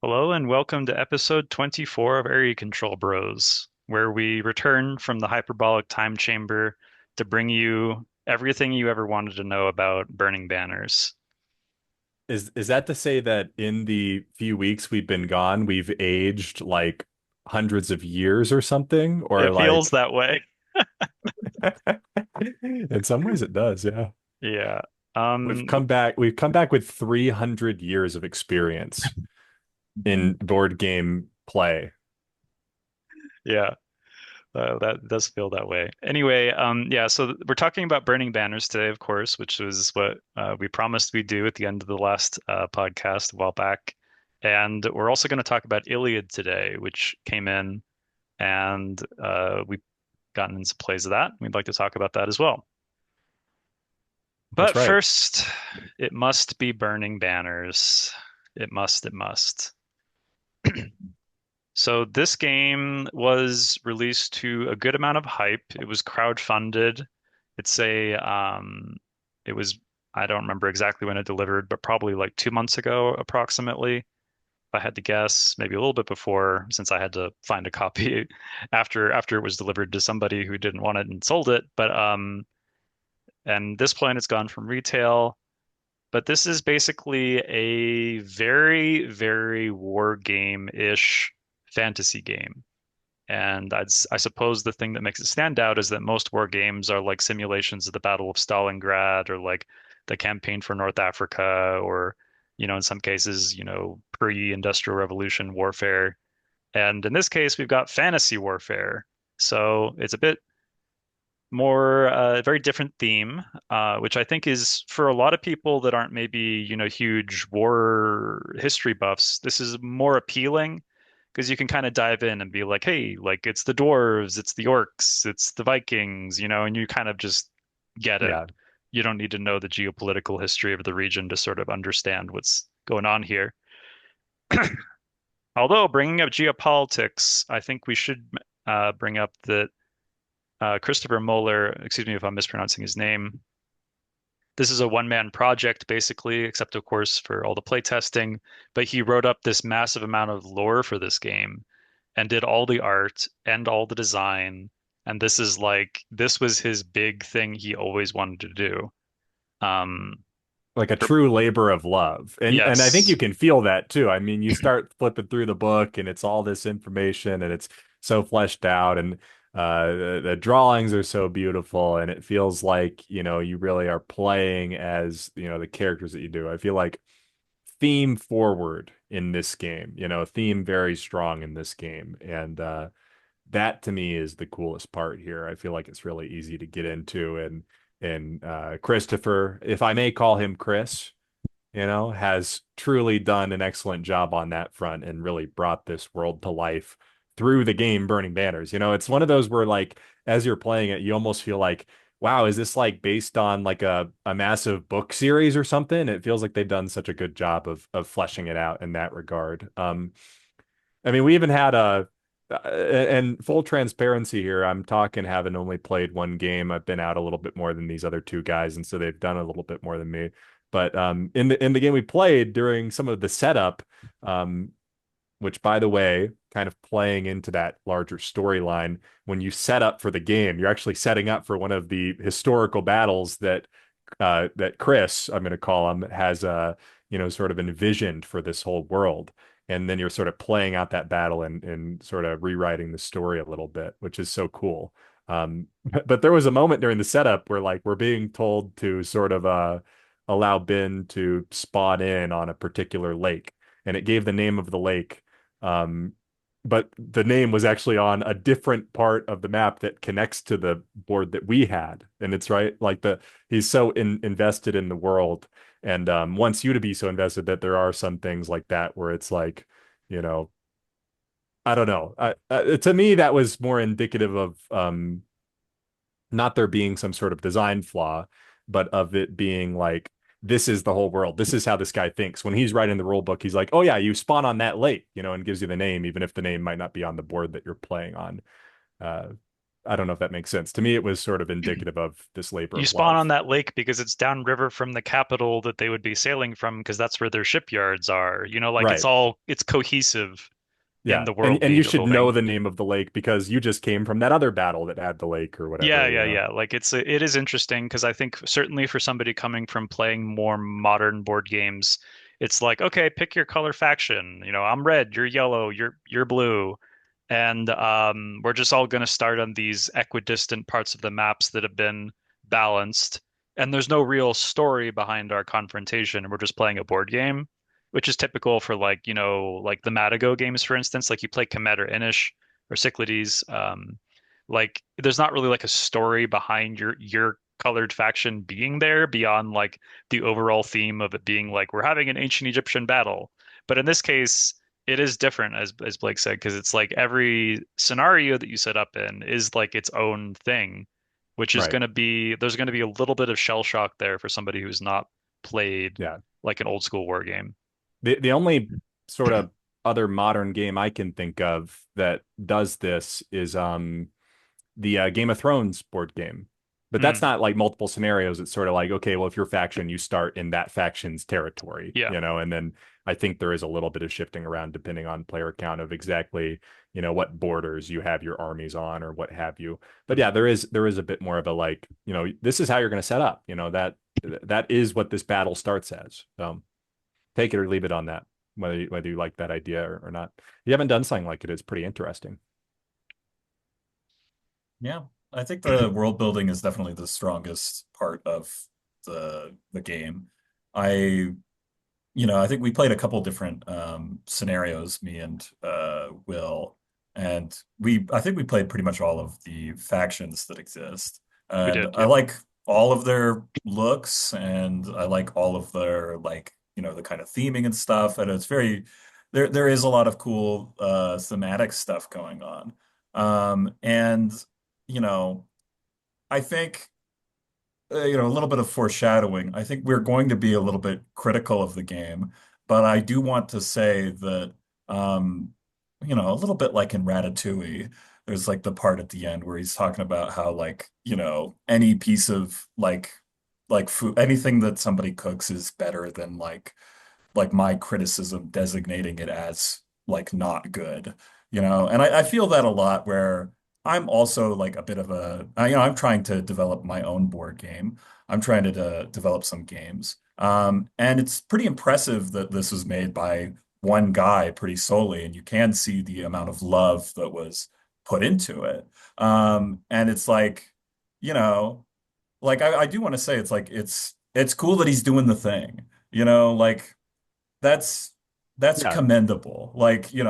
Hello and welcome to episode 24 of Area Control Bros, where we return from the hyperbolic time chamber to bring you everything you ever wanted to know about burning banners. Is that to say that in the few weeks we've been gone, we've aged like hundreds of years or something? Or It feels like that way. in some ways it does, yeah. Yeah. We've Um, come back we've come back with 300 years of experience in board game play. yeah, that does feel that way. Anyway, yeah, so we're talking about burning banners today, of course, which was what we promised we'd do at the end of the last podcast a while back. And we're also going to talk about Iliad today, which came in and we've gotten into plays of that. We'd like to talk about that as well. That's But right. first, it must be burning banners. It must, it must. So this game was released to a good amount of hype. It was crowdfunded. It's a it was I don't remember exactly when it delivered, but probably like 2 months ago approximately. If I had to guess, maybe a little bit before, since I had to find a copy after it was delivered to somebody who didn't want it and sold it. But and this point it's gone from retail. But this is basically a very, very war game-ish fantasy game. And I suppose the thing that makes it stand out is that most war games are like simulations of the Battle of Stalingrad or like the campaign for North Africa or, in some cases, pre-industrial revolution warfare. And in this case, we've got fantasy warfare. So it's a bit more very different theme, which I think is for a lot of people that aren't maybe, huge war history buffs, this is more appealing because you can kind of dive in and be like, hey, like it's the dwarves, it's the orcs, it's the Vikings, and you kind of just get it. Yeah. You don't need to know the geopolitical history of the region to sort of understand what's going on here. Although bringing up geopolitics, I think we should bring up that Christopher Moeller, excuse me if I'm mispronouncing his name. This is a one-man project, basically, except of course for all the playtesting. But he wrote up this massive amount of lore for this game and did all the art and all the design. And this was his big thing he always wanted to do. Um, Like a for, true labor of love. And I think yes, you can feel that too. I mean, you start flipping through the book and it's all this information and it's so fleshed out and the drawings are so beautiful and it feels like, you really are playing as, the characters that you do. I feel like theme forward in this game, theme very strong in this game. And that to me is the coolest part here. I feel like it's really easy to get into and Christopher, if I may call him Chris, has truly done an excellent job on that front and really brought this world to life through the game Burning Banners. It's one of those where like as you're playing it, you almost feel like, wow, is this like based on like a massive book series or something? It feels like they've done such a good job of fleshing it out in that regard. I mean, we even had and full transparency here, I'm talking having only played one game. I've been out a little bit more than these other two guys, and so they've done a little bit more than me. But in the game we played during some of the setup, um, which by the way, kind of playing into that larger storyline, when you set up for the game, you're actually setting up for one of the historical battles that Chris, I'm going to call him, has sort of envisioned for this whole world. And then you're sort of playing out that battle and sort of rewriting the story a little bit, which is so cool. But there was a moment during the setup where like we're being told to sort of allow Ben to spawn in on a particular lake, and it gave the name of the lake. Um, but the name was actually on a different part of the map that connects to the board that we had. And it's right, like he's so invested in the world and wants you to be so invested that there are some things like that where it's like, you know, I don't know. To me, that was more indicative of not there being some sort of design flaw, but of it being like, this is the whole world. This is how this guy thinks. When he's writing the rule book, he's like, oh, yeah, you spawn on that lake, and gives you the name, even if the name might not be on the board that you're playing on. Uh, I don't know if that makes sense. To me, it was sort of indicative of this labor You of spawn on love. that lake because it's downriver from the capital that they would be sailing from because that's where their shipyards are. Like Right. it's cohesive in Yeah. the world And you being of the should know thing. the name of the lake because you just came from that other battle that had the lake or Yeah, whatever, you yeah, know. yeah. Like it is interesting because I think certainly for somebody coming from playing more modern board games, it's like, okay, pick your color faction. I'm red, you're yellow, you're blue. And we're just all going to start on these equidistant parts of the maps that have been balanced. And there's no real story behind our confrontation. We're just playing a board game, which is typical for like the Matago games, for instance. Like you play Kemet or Inish or Cyclades. Like there's not really like a story behind your colored faction being there beyond like the overall theme of it being like we're having an ancient Egyptian battle. But in this case, it is different as Blake said, because it's like every scenario that you set up in is like its own thing, which is Right. going to be there's going to be a little bit of shell shock there for somebody who's not played Yeah. like an old school war game. The only sort of other modern game I can think of that does this is the Game of Thrones board game. But that's Mm, not like multiple scenarios. It's sort of like, okay, well, if your faction, you start in that faction's territory, yeah. and then I think there is a little bit of shifting around depending on player count of exactly, what borders you have your armies on or what have you. But yeah, Mhm. there is a bit more of a like, this is how you're going to set up, that is what this battle starts as. Take it or leave it on that, whether you like that idea or not. If you haven't done something like it, it's pretty interesting. Yeah, I think the world building is definitely the strongest part of the game. I I think we played a couple different scenarios, me and Will, and I think we played pretty much all of the factions that exist. We And did, I yeah. like all of their looks, and I like all of their like, the kind of theming and stuff. And it's very there is a lot of cool thematic stuff going on. And you know, I think a little bit of foreshadowing. I think we're going to be a little bit critical of the game, but I do want to say that, um, a little bit like in Ratatouille, there's like the part at the end where he's talking about how like, any piece of like food, anything that somebody cooks is better than like my criticism designating it as like not good, and I feel that a lot where I'm also like a bit of I'm trying to develop my own board game. I'm trying to develop some games. And it's pretty impressive that this was made by one guy pretty solely, and you can see the amount of love that was put into it. And it's like, you know, like I do want to say it's like it's cool that he's doing the thing, like that's that's Yeah. commendable. Like, you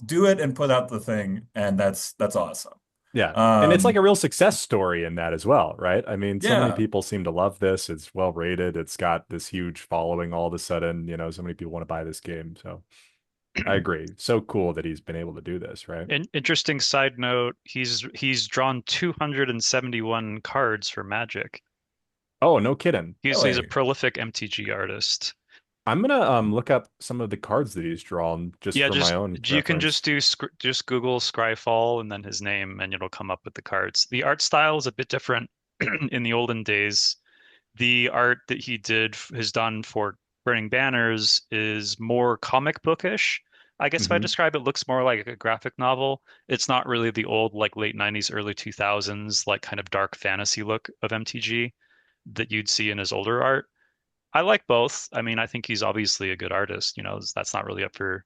do it and put out the thing, and that's awesome. Yeah. And it's like Um, a real success story in that as well, right? I mean, so many yeah. people seem to love this. It's well rated. It's got this huge following all of a sudden, so many people want to buy this game. So I agree. So cool that he's been able to do this, right? Interesting side note, he's drawn 271 cards for Magic. Oh, no kidding. He's a Really? prolific MTG artist. I'm gonna look up some of the cards that he's drawn just Yeah, for my just own you can reference. just Google Scryfall and then his name and it'll come up with the cards. The art style is a bit different in the olden days. The art that he has done for Burning Banners is more comic bookish. I guess if I Hmm. describe it, looks more like a graphic novel. It's not really the old like late 90s, early 2000s like kind of dark fantasy look of MTG that you'd see in his older art. I like both. I mean, I think he's obviously a good artist. That's not really up for,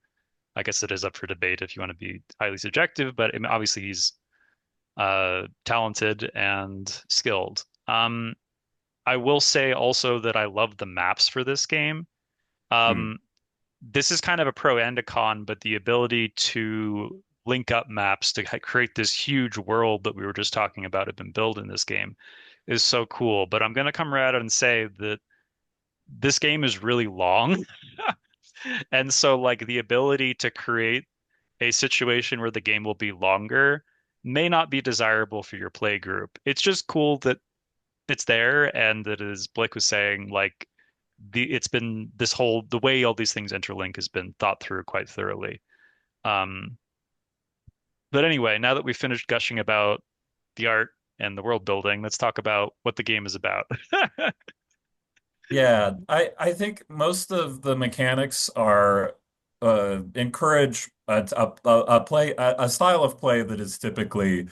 I guess it is up for debate if you want to be highly subjective, but I mean, obviously he's talented and skilled. I will say also that I love the maps for this game. Mm. Um, this is kind of a pro and a con, but the ability to link up maps to create this huge world that we were just talking about have been built in this game is so cool. But I'm going to come right out and say that this game is really long. And so, like, the ability to create a situation where the game will be longer may not be desirable for your play group. It's just cool that it's there and that, as Blake was saying, like, it's been the way all these things interlink has been thought through quite thoroughly. Um, but anyway, now that we've finished gushing about the art and the world building. Let's talk about what the game is about. Yeah, I think most of the mechanics are encourage a play a style of play that is typically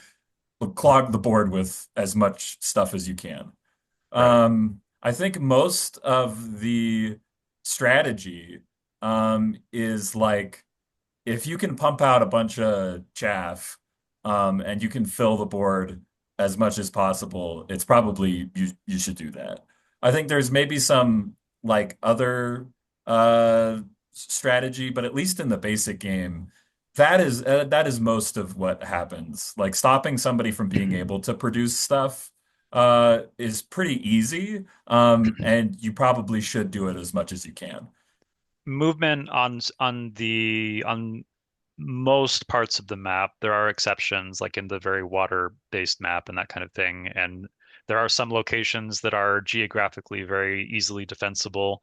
clog the board with as much stuff as you can. Right. I think most of the strategy is like if you can pump out a bunch of chaff, and you can fill the board as much as possible, it's probably you should do that. I think there's maybe some like other strategy, but at least in the basic game, that is most of what happens. Like stopping somebody from being able to produce stuff is pretty easy, and you probably should do it as much as you can. Movement on most parts of the map. There are exceptions, like in the very water-based map and that kind of thing. And there are some locations that are geographically very easily defensible,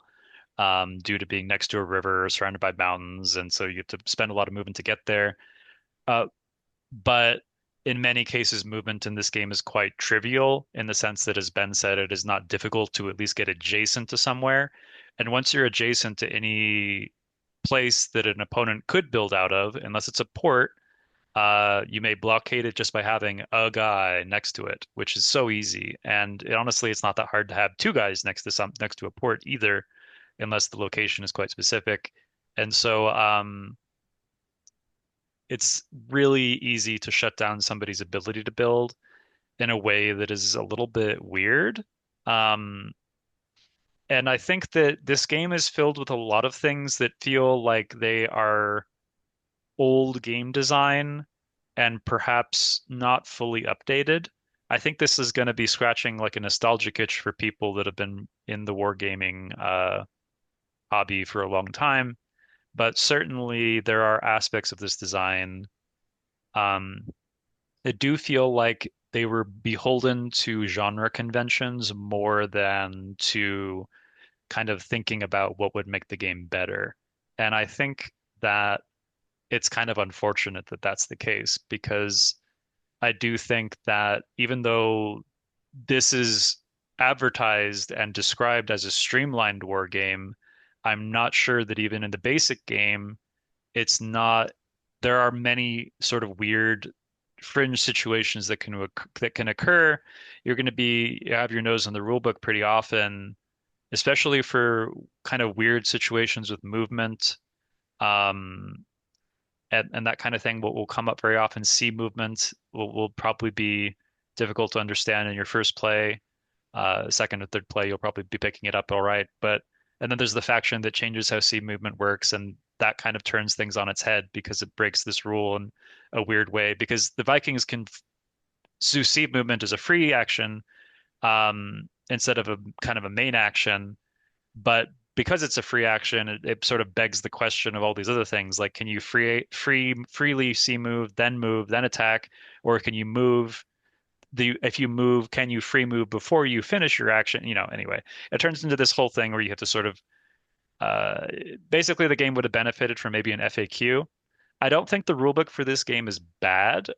due to being next to a river or surrounded by mountains, and so you have to spend a lot of movement to get there. Uh, but in many cases, movement in this game is quite trivial in the sense that, as Ben said, it is not difficult to at least get adjacent to somewhere. And once you're adjacent to any place that an opponent could build out of, unless it's a port, you may blockade it just by having a guy next to it, which is so easy. And honestly, it's not that hard to have two guys next to a port either, unless the location is quite specific. And so it's really easy to shut down somebody's ability to build in a way that is a little bit weird. Um, and I think that this game is filled with a lot of things that feel like they are old game design and perhaps not fully updated. I think this is going to be scratching like a nostalgic itch for people that have been in the wargaming hobby for a long time. But certainly there are aspects of this design um, that do feel like they were beholden to genre conventions more than to kind of thinking about what would make the game better. And I think that it's kind of unfortunate that that's the case because I do think that even though this is advertised and described as a streamlined war game, I'm not sure that even in the basic game, it's not. There are many sort of weird fringe situations that can occur. You're going to be you have your nose in the rule book pretty often, especially for kind of weird situations with movement. Um, and that kind of thing will come up very often. Sea movement will probably be difficult to understand in your first play. Second or third play, you'll probably be picking it up all right. But and then there's the faction that changes how sea movement works, and that kind of turns things on its head because it breaks this rule in a weird way. Because the Vikings can do sea movement as a free action, instead of a kind of a main action, but because it's a free action, it sort of begs the question of all these other things. Like, can you freely see move, then attack, or can you move if you move, can you free move before you finish your action? Anyway, it turns into this whole thing where you have to sort of uh, basically the game would have benefited from maybe an FAQ. I don't think the rulebook for this game is bad.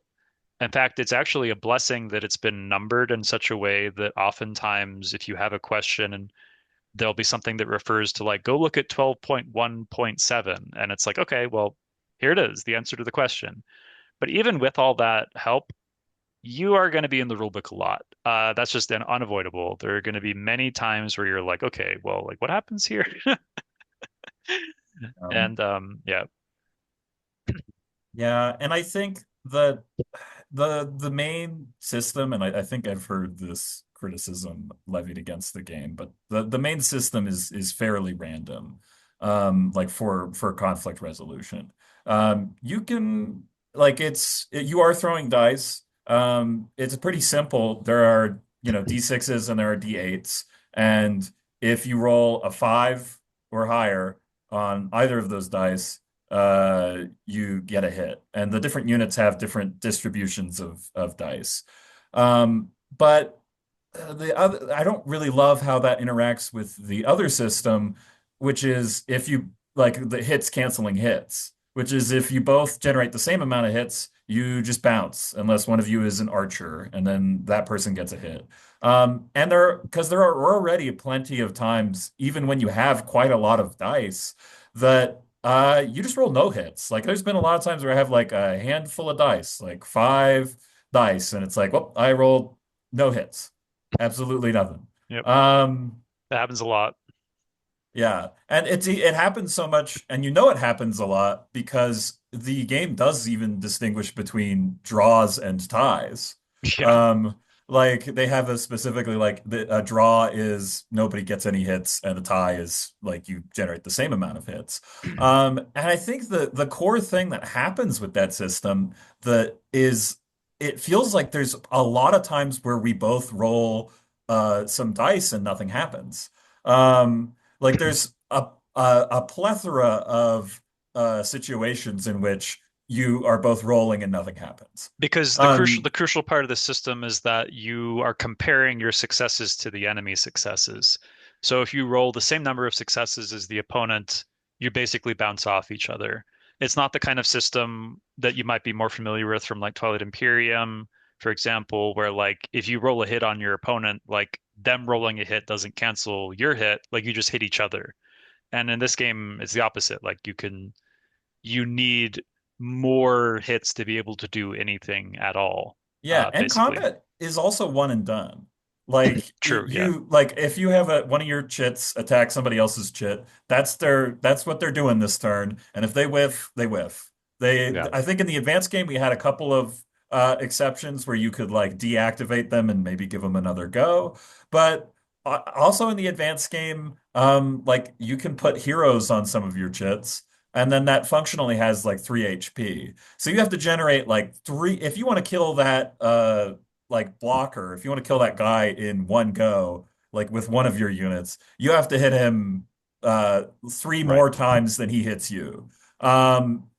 In fact, it's actually a blessing that it's been numbered in such a way that oftentimes if you have a question and there'll be something that refers to like go look at 12.1.7 and it's like okay, well, here it is, the answer to the question. But even with all that help, you are going to be in the rulebook a lot. That's just unavoidable. There are going to be many times where you're like, okay, well, like what happens here? Um, And yeah. yeah, and I think that the main system, and I think I've heard this criticism levied against the game, but the main system is fairly random, like for conflict resolution. You can like you are throwing dice. It's pretty simple. There are, D6s and there are D8s, and if you roll a five or higher on either of those dice, you get a hit. And the different units have different distributions of dice. But the other, I don't really love how that interacts with the other system, which is if you like the hits canceling hits, which is if you both generate the same amount of hits, you just bounce unless one of you is an archer, and then that person gets a hit. And because there are already plenty of times, even when you have quite a lot of dice, that you just roll no hits. Like there's been a lot of times where I have like a handful of dice, like 5 dice, and it's like, well, I rolled no hits, absolutely nothing. Yep. Um, That happens a lot. yeah, and it happens so much, and you know it happens a lot because the game does even distinguish between draws and ties. Yeah. Um, like they have a specifically like a draw is nobody gets any hits, and a tie is like you generate the same amount of hits. And I think the core thing that happens with that system that is it feels like there's a lot of times where we both roll some dice and nothing happens. Like there's a plethora of situations in which you are both rolling and nothing happens. Because the Um, crucial part of the system is that you are comparing your successes to the enemy's successes. So if you roll the same number of successes as the opponent, you basically bounce off each other. It's not the kind of system that you might be more familiar with from like Twilight Imperium, for example, where like if you roll a hit on your opponent, like them rolling a hit doesn't cancel your hit, like you just hit each other. And in this game, it's the opposite. Like you need more hits to be able to do anything at all, Yeah, and basically. combat is also one and done. Like True, yeah. if you have one of your chits attack somebody else's chit, that's what they're doing this turn. And if they whiff, they whiff. Yeah. I think in the advanced game we had a couple of exceptions where you could like deactivate them and maybe give them another go. But also in the advanced game, like you can put heroes on some of your chits, and then that functionally has like 3 HP. So you have to generate like three if you want to kill that like blocker, if you want to kill that guy in one go, like with one of your units, you have to hit him three Right. more times than he hits you. Um,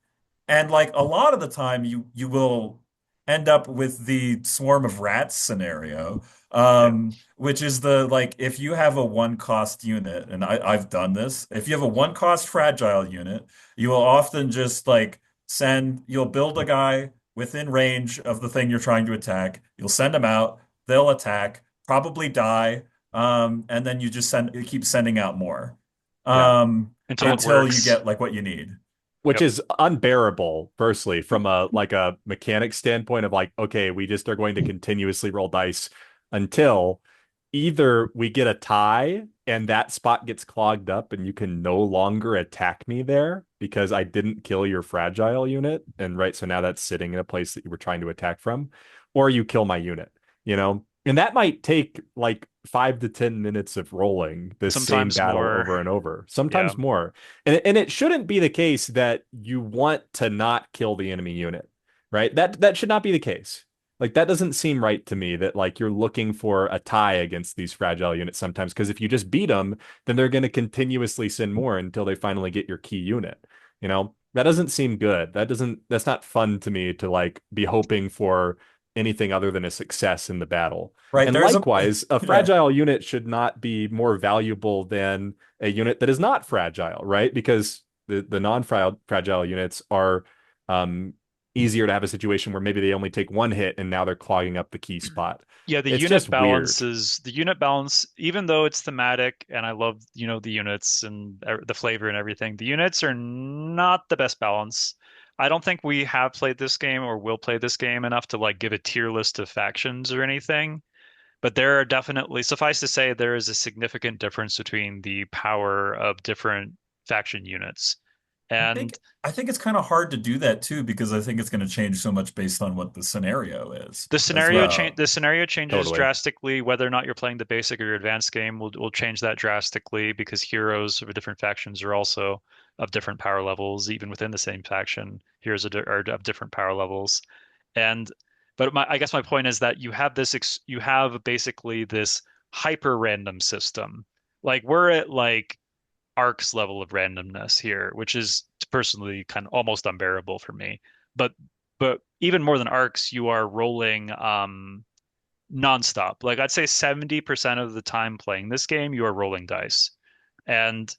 and like a lot of the time you will end up with the swarm of rats scenario, Yeah. which is the like if you have a one cost unit, and I've done this, if you have a one cost fragile unit, you will often just like you'll build a guy within range of the thing you're trying to attack. You'll send them out, they'll attack, probably die, and then you keep sending out more Yeah. Until it until you works. get like what you need. Which Yep. is unbearable, firstly, from a like a mechanic standpoint of like, okay, we just are going to continuously roll dice until either we get a tie and that spot gets clogged up and you can no longer attack me there because I didn't kill your fragile unit. And right, so now that's sitting in a place that you were trying to attack from, or you kill my unit, you know? And that might take like 5 to 10 minutes of rolling this same Sometimes battle more. over and over, Yeah. sometimes more. And it shouldn't be the case that you want to not kill the enemy unit, right? That should not be the case. Like that doesn't seem right to me that like you're looking for a tie against these fragile units sometimes because if you just beat them, then they're going to continuously send more until they finally get your key unit. You know, that doesn't seem good. That's not fun to me to like be hoping for anything other than a success in the battle. Right. And There's a likewise, a yeah. fragile unit should not be more valuable than a unit that is not fragile, right? Because the non-fragile units are um, easier to have a situation where maybe they only take one hit and now they're clogging up the key spot. Yeah, It's just weird. the unit balance, even though it's thematic and I love, the units and the flavor and everything, the units are not the best balance. I don't think we have played this game or will play this game enough to like give a tier list of factions or anything. But there are definitely, suffice to say, there is a significant difference between the power of different faction units. I And think I think it's kind of hard to do that too because I think it's going to change so much based on what the scenario is as well. the scenario changes Totally. drastically. Whether or not you're playing the basic or your advanced game will change that drastically because heroes of different factions are also of different power levels, even within the same faction. Heroes are of different power levels. And but I guess my point is that you have basically this hyper random system. Like we're at like Ark's level of randomness here, which is personally kind of almost unbearable for me. But even more than Arcs, you are rolling nonstop. Like I'd say 70% of the time playing this game, you are rolling dice. And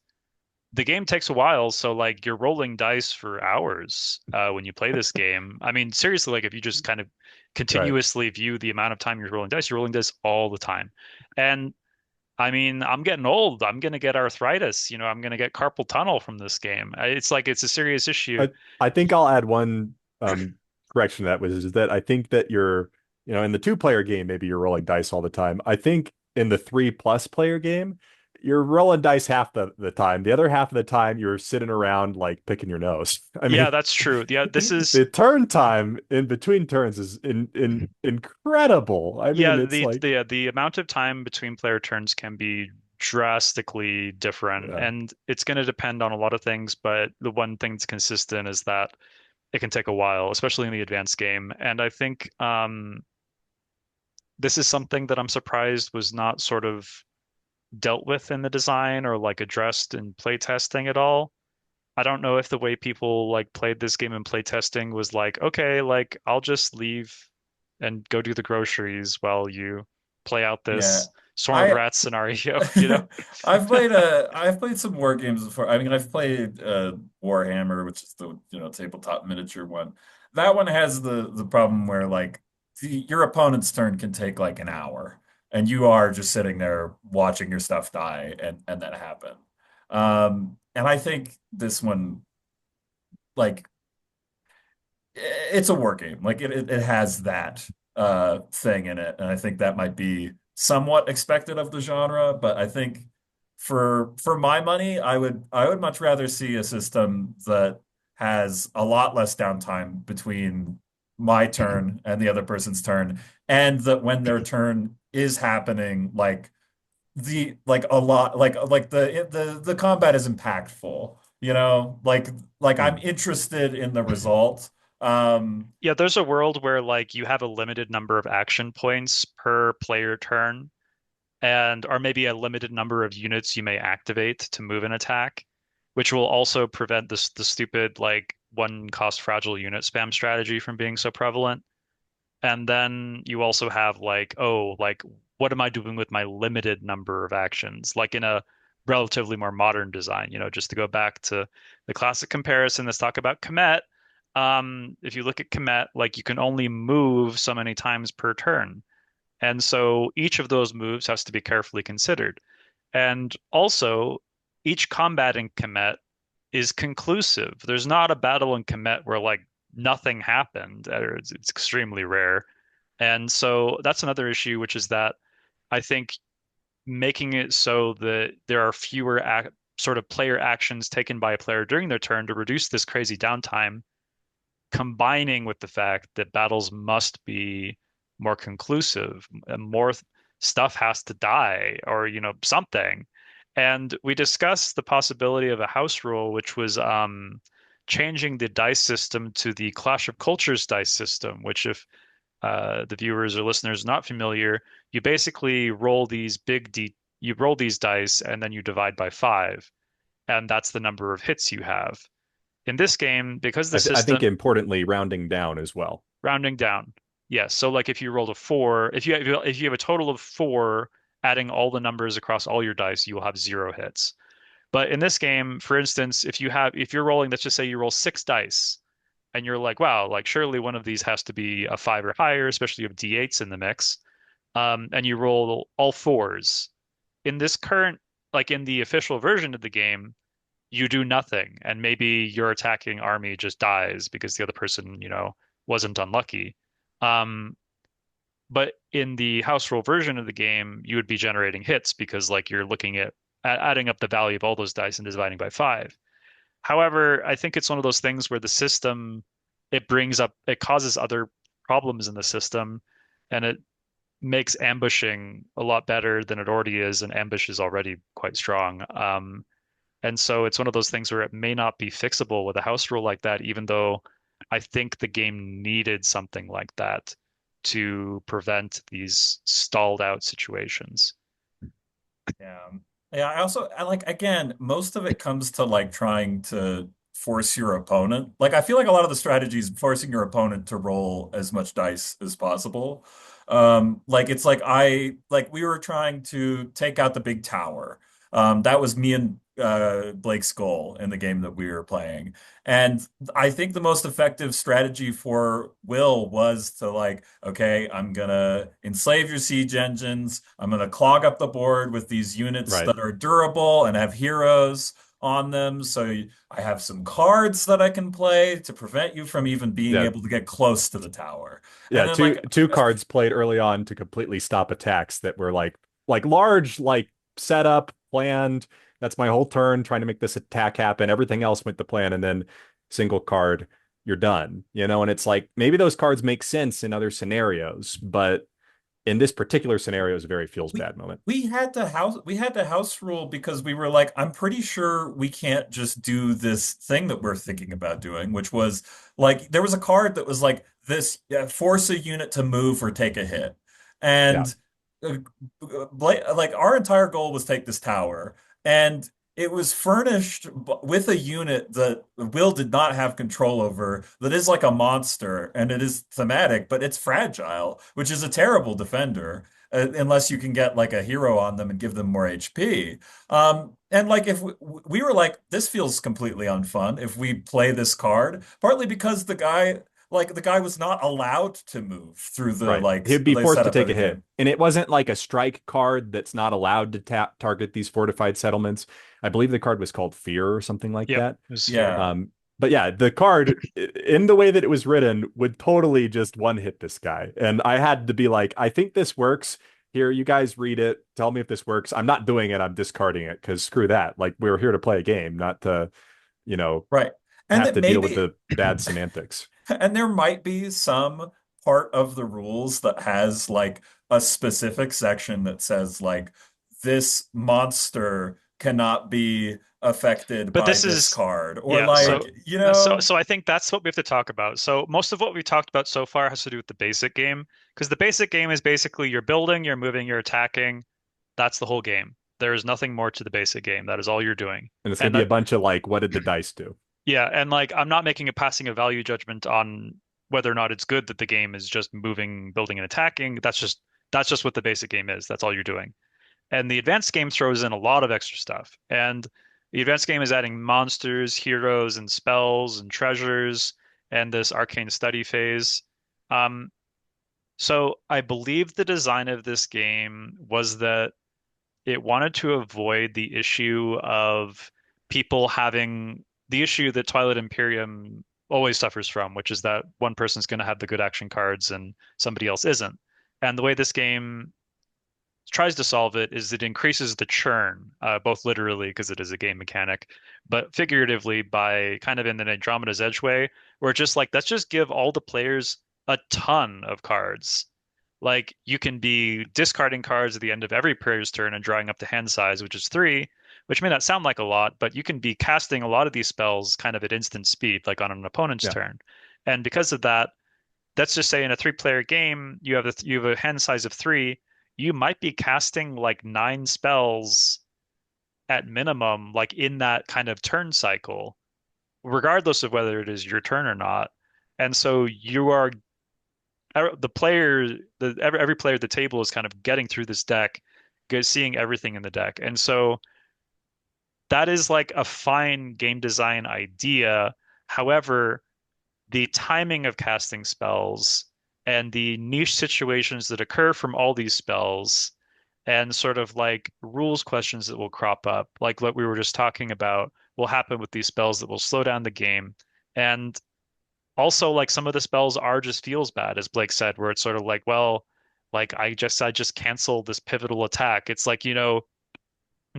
the game takes a while, so like you're rolling dice for hours when you play this game. I mean, seriously, like if you just kind of Right. continuously view the amount of time you're rolling dice all the time. And I mean, I'm getting old. I'm gonna get arthritis. I'm gonna get carpal tunnel from this game. It's like it's a serious issue. I I think I'll add one correction to that, which is that I think that in the two-player game, maybe you're rolling dice all the time. I think in the three-plus player game, you're rolling dice half the time. The other half of the time, you're sitting around like picking your nose. I Yeah, mean, that's true. Yeah, this is the turn time in between turns is incredible. I yeah, mean, it's like, the amount of time between player turns can be drastically different, yeah. and it's going to depend on a lot of things, but the one thing that's consistent is that it can take a while, especially in the advanced game. And I think this is something that I'm surprised was not sort of dealt with in the design or like addressed in playtesting at all. I don't know if the way people like played this game in playtesting was like, okay, like I'll just leave and go do the groceries while you play out Yeah. this Swarm of I Rats scenario. I've played some war games before. I mean, I've played Warhammer, which is the tabletop miniature one. That one has the problem where like your opponent's turn can take like an hour, and you are just sitting there watching your stuff die and that happen. And I think this one like it's a war game. Like it has that thing in it, and I think that might be somewhat expected of the genre. But I think for my money, I would much rather see a system that has a lot less downtime between my turn and the other person's turn, and that when their turn is happening, like a lot like the combat is impactful, like I'm Hmm. interested in the result. Yeah, there's a world where like you have a limited number of action points per player turn, and or maybe a limited number of units you may activate to move an attack, which will also prevent this the stupid like one cost fragile unit spam strategy from being so prevalent. And then you also have like, oh, like what am I doing with my limited number of actions? Like in a relatively more modern design, just to go back to the classic comparison, let's talk about Komet. If you look at Komet, like you can only move so many times per turn. And so each of those moves has to be carefully considered. And also, each combat in Komet is conclusive. There's not a battle in Komet where like nothing happened, or it's extremely rare. And so that's another issue, which is that I think making it so that there are fewer sort of player actions taken by a player during their turn to reduce this crazy downtime, combining with the fact that battles must be more conclusive and more stuff has to die or, something. And we discussed the possibility of a house rule, which was changing the dice system to the Clash of Cultures dice system, which if the viewers or listeners not familiar, you basically you roll these dice and then you divide by five, and that's the number of hits you have. In this game, because the I think system importantly, rounding down as well. rounding down, yes. So like if you rolled a four, if you have a total of four, adding all the numbers across all your dice, you will have zero hits. But in this game, for instance, if you're rolling, let's just say you roll six dice, and you're like, wow, like surely one of these has to be a five or higher, especially if you have D8s in the mix. And you roll all fours. In this current, like in the official version of the game, you do nothing, and maybe your attacking army just dies because the other person, wasn't unlucky. Um, but in the house rule version of the game, you would be generating hits because like you're looking at adding up the value of all those dice and dividing by five. However, I think it's one of those things where the system it causes other problems in the system, and it makes ambushing a lot better than it already is, and ambush is already quite strong. And so it's one of those things where it may not be fixable with a house rule like that, even though I think the game needed something like that to prevent these stalled out situations. Yeah. Yeah, I like again, most of it comes to like trying to force your opponent. Like I feel like a lot of the strategies forcing your opponent to roll as much dice as possible. Like it's like we were trying to take out the big tower. That was me and Blake's goal in the game that we were playing. And I think the most effective strategy for Will was to like, okay, I'm gonna enslave your siege engines. I'm gonna clog up the board with these units Right. that are durable and have heroes on them. So I have some cards that I can play to prevent you from even being Yeah. able to get close to the tower. Yeah, And then two cards played early on to completely stop attacks that were like large, like setup, planned. That's my whole turn trying to make this attack happen. Everything else went to plan, and then single card, you're done. And it's like maybe those cards make sense in other scenarios, but in this particular scenario, it's a very feels we bad moment. we had to house rule because we were like, I'm pretty sure we can't just do this thing that we're thinking about doing, which was like there was a card that was like this force a unit to move or take a hit. Yeah. And like our entire goal was take this tower. And it was furnished with a unit that Will did not have control over, that is like a monster and it is thematic, but it's fragile, which is a terrible defender unless you can get like a hero on them and give them more HP. And like if we were like, this feels completely unfun if we play this card, partly because the guy was not allowed to move through the Right. like He'd be the forced to setup of take the a hit. game. And it wasn't like a strike card that's not allowed to target these fortified settlements. I believe the card was called Fear or something like Yep, that. it was Sphere. Yeah. But yeah, the card in the way that it was written would totally just one hit this guy. And I had to be like, I think this works. Here, you guys read it. Tell me if this works. I'm not doing it. I'm discarding it because screw that. Like we were here to play a game, not to, you know, Right. And have that to deal with maybe the bad semantics. and there might be some part of the rules that has like a specific section that says like this monster cannot be affected But by this this is card or yeah, like, so you so know, so I think that's what we have to talk about. So most of what we've talked about so far has to do with the basic game, because the basic game is basically you're building, you're moving, you're attacking. That's the whole game. There is nothing more to the basic game. That is all you're doing. And it's gonna And be a that bunch of like, what did the dice do? yeah, and like I'm not making a passing of value judgment on whether or not it's good that the game is just moving, building, and attacking. That's just what the basic game is. That's all you're doing. And the advanced game throws in a lot of extra stuff. And the advanced game is adding monsters, heroes, and spells and treasures and this arcane study phase. Um, so I believe the design of this game was that it wanted to avoid the issue of people having the issue that Twilight Imperium always suffers from, which is that one person's going to have the good action cards and somebody else isn't. And the way this game tries to solve it is it increases the churn, both literally because it is a game mechanic, but figuratively by kind of in the Andromeda's Edge way, where it's just like, let's just give all the players a ton of cards. Like you can be discarding cards at the end of every player's turn and drawing up the hand size, which is three, which may not sound like a lot, but you can be casting a lot of these spells kind of at instant speed, like on an opponent's Yeah. turn. And because of that, let's just say in a three-player game, you have a hand size of three. You might be casting like nine spells at minimum, like in that kind of turn cycle, regardless of whether it is your turn or not. And so you are the player, every player at the table is kind of getting through this deck, seeing everything in the deck. And so that is like a fine game design idea. However, the timing of casting spells and the niche situations that occur from all these spells and sort of like rules questions that will crop up, like what we were just talking about, will happen with these spells that will slow down the game. And also like some of the spells are just feels bad, as Blake said, where it's sort of like, well, like I just canceled this pivotal attack. It's like,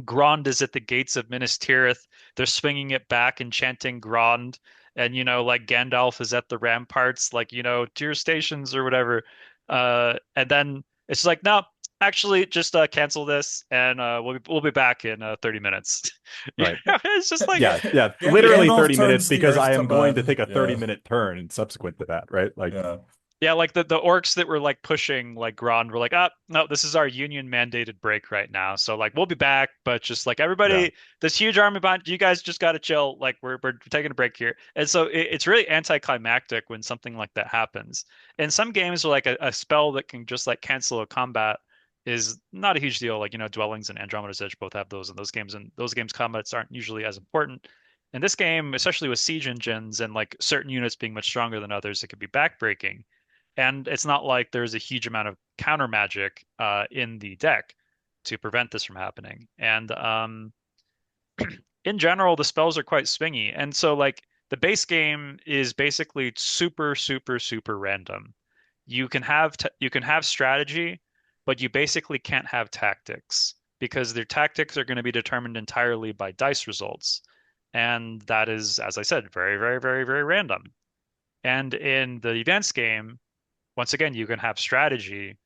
Grond is at the gates of Minas Tirith. They're swinging it back and chanting Grond. And, like Gandalf is at the ramparts, like, to your stations or whatever. And then it's just like, no, actually, just cancel this and we'll be back in 30 minutes. Right. It's just like, Yeah, yeah, literally Gandalf 30 minutes turns the because earth I to am going to mud. take a Yeah. 30-minute turn subsequent to that, right? Like, Yeah. yeah, like the orcs that were like pushing like Grond were like, no, this is our union mandated break right now. So like we'll be back, but just like yeah, everybody, this huge army behind you guys just gotta chill. Like we're taking a break here. And so it's really anticlimactic when something like that happens. In some games, like a spell that can just like cancel a combat, is not a huge deal. Like, Dwellings and Andromeda's Edge both have those in those games, and those games combats aren't usually as important. In this game, especially with siege engines and like certain units being much stronger than others, it could be backbreaking. And it's not like there's a huge amount of counter magic in the deck to prevent this from happening. And in general, the spells are quite swingy. And so like the base game is basically super, super, super random. You can have strategy, but you basically can't have tactics because their tactics are going to be determined entirely by dice results. And that is, as I said, very, very, very, very random. And in the events game, once again, you can have strategy,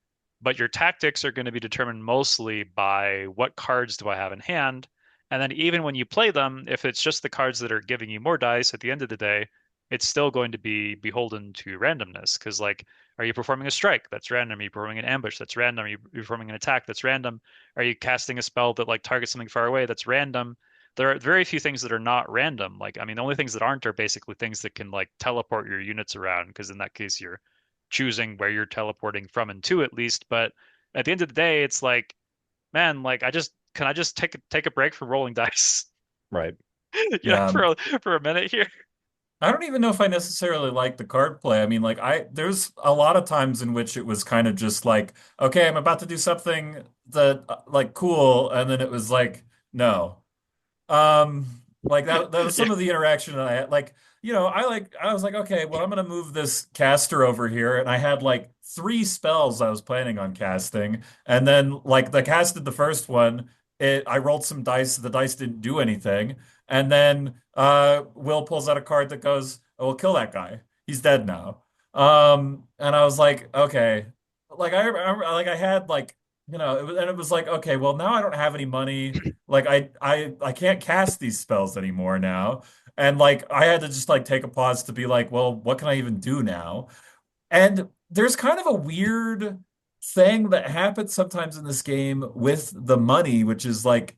but your tactics are going to be determined mostly by what cards do I have in hand. And then even when you play them, if it's just the cards that are giving you more dice at the end of the day, it's still going to be beholden to randomness. Because, like, are you performing a strike? That's random. Are you performing an ambush? That's random. Are you performing an attack? That's random. Are you casting a spell that like targets something far away? That's random. There are very few things that are not random. Like, I mean, the only things that aren't are basically things that can like teleport your units around, because in that case, you're choosing where you're teleporting from and to at least. But at the end of the day, it's like, man, like I just take a break from rolling dice, Right. Yeah. for a minute here. I don't even know if I necessarily like the card play. I mean, like there's a lot of times in which it was kind of just like, okay, I'm about to do something that like cool, and then it was like, no. Like that was Yeah, some of the interaction that I had. Like, I was like, okay, well, I'm gonna move this caster over here, and I had like three spells I was planning on casting, and then like the casted the first one, I rolled some dice, the dice didn't do anything, and then Will pulls out a card that goes, oh, we'll kill that guy. He's dead now. And I was like, okay. Like I remember like I had like and it was like, okay, well now I don't have any money. Like I can't cast these spells anymore now. And like I had to just like take a pause to be like, well, what can I even do now? And there's kind of a weird thing that happens sometimes in this game with the money, which is like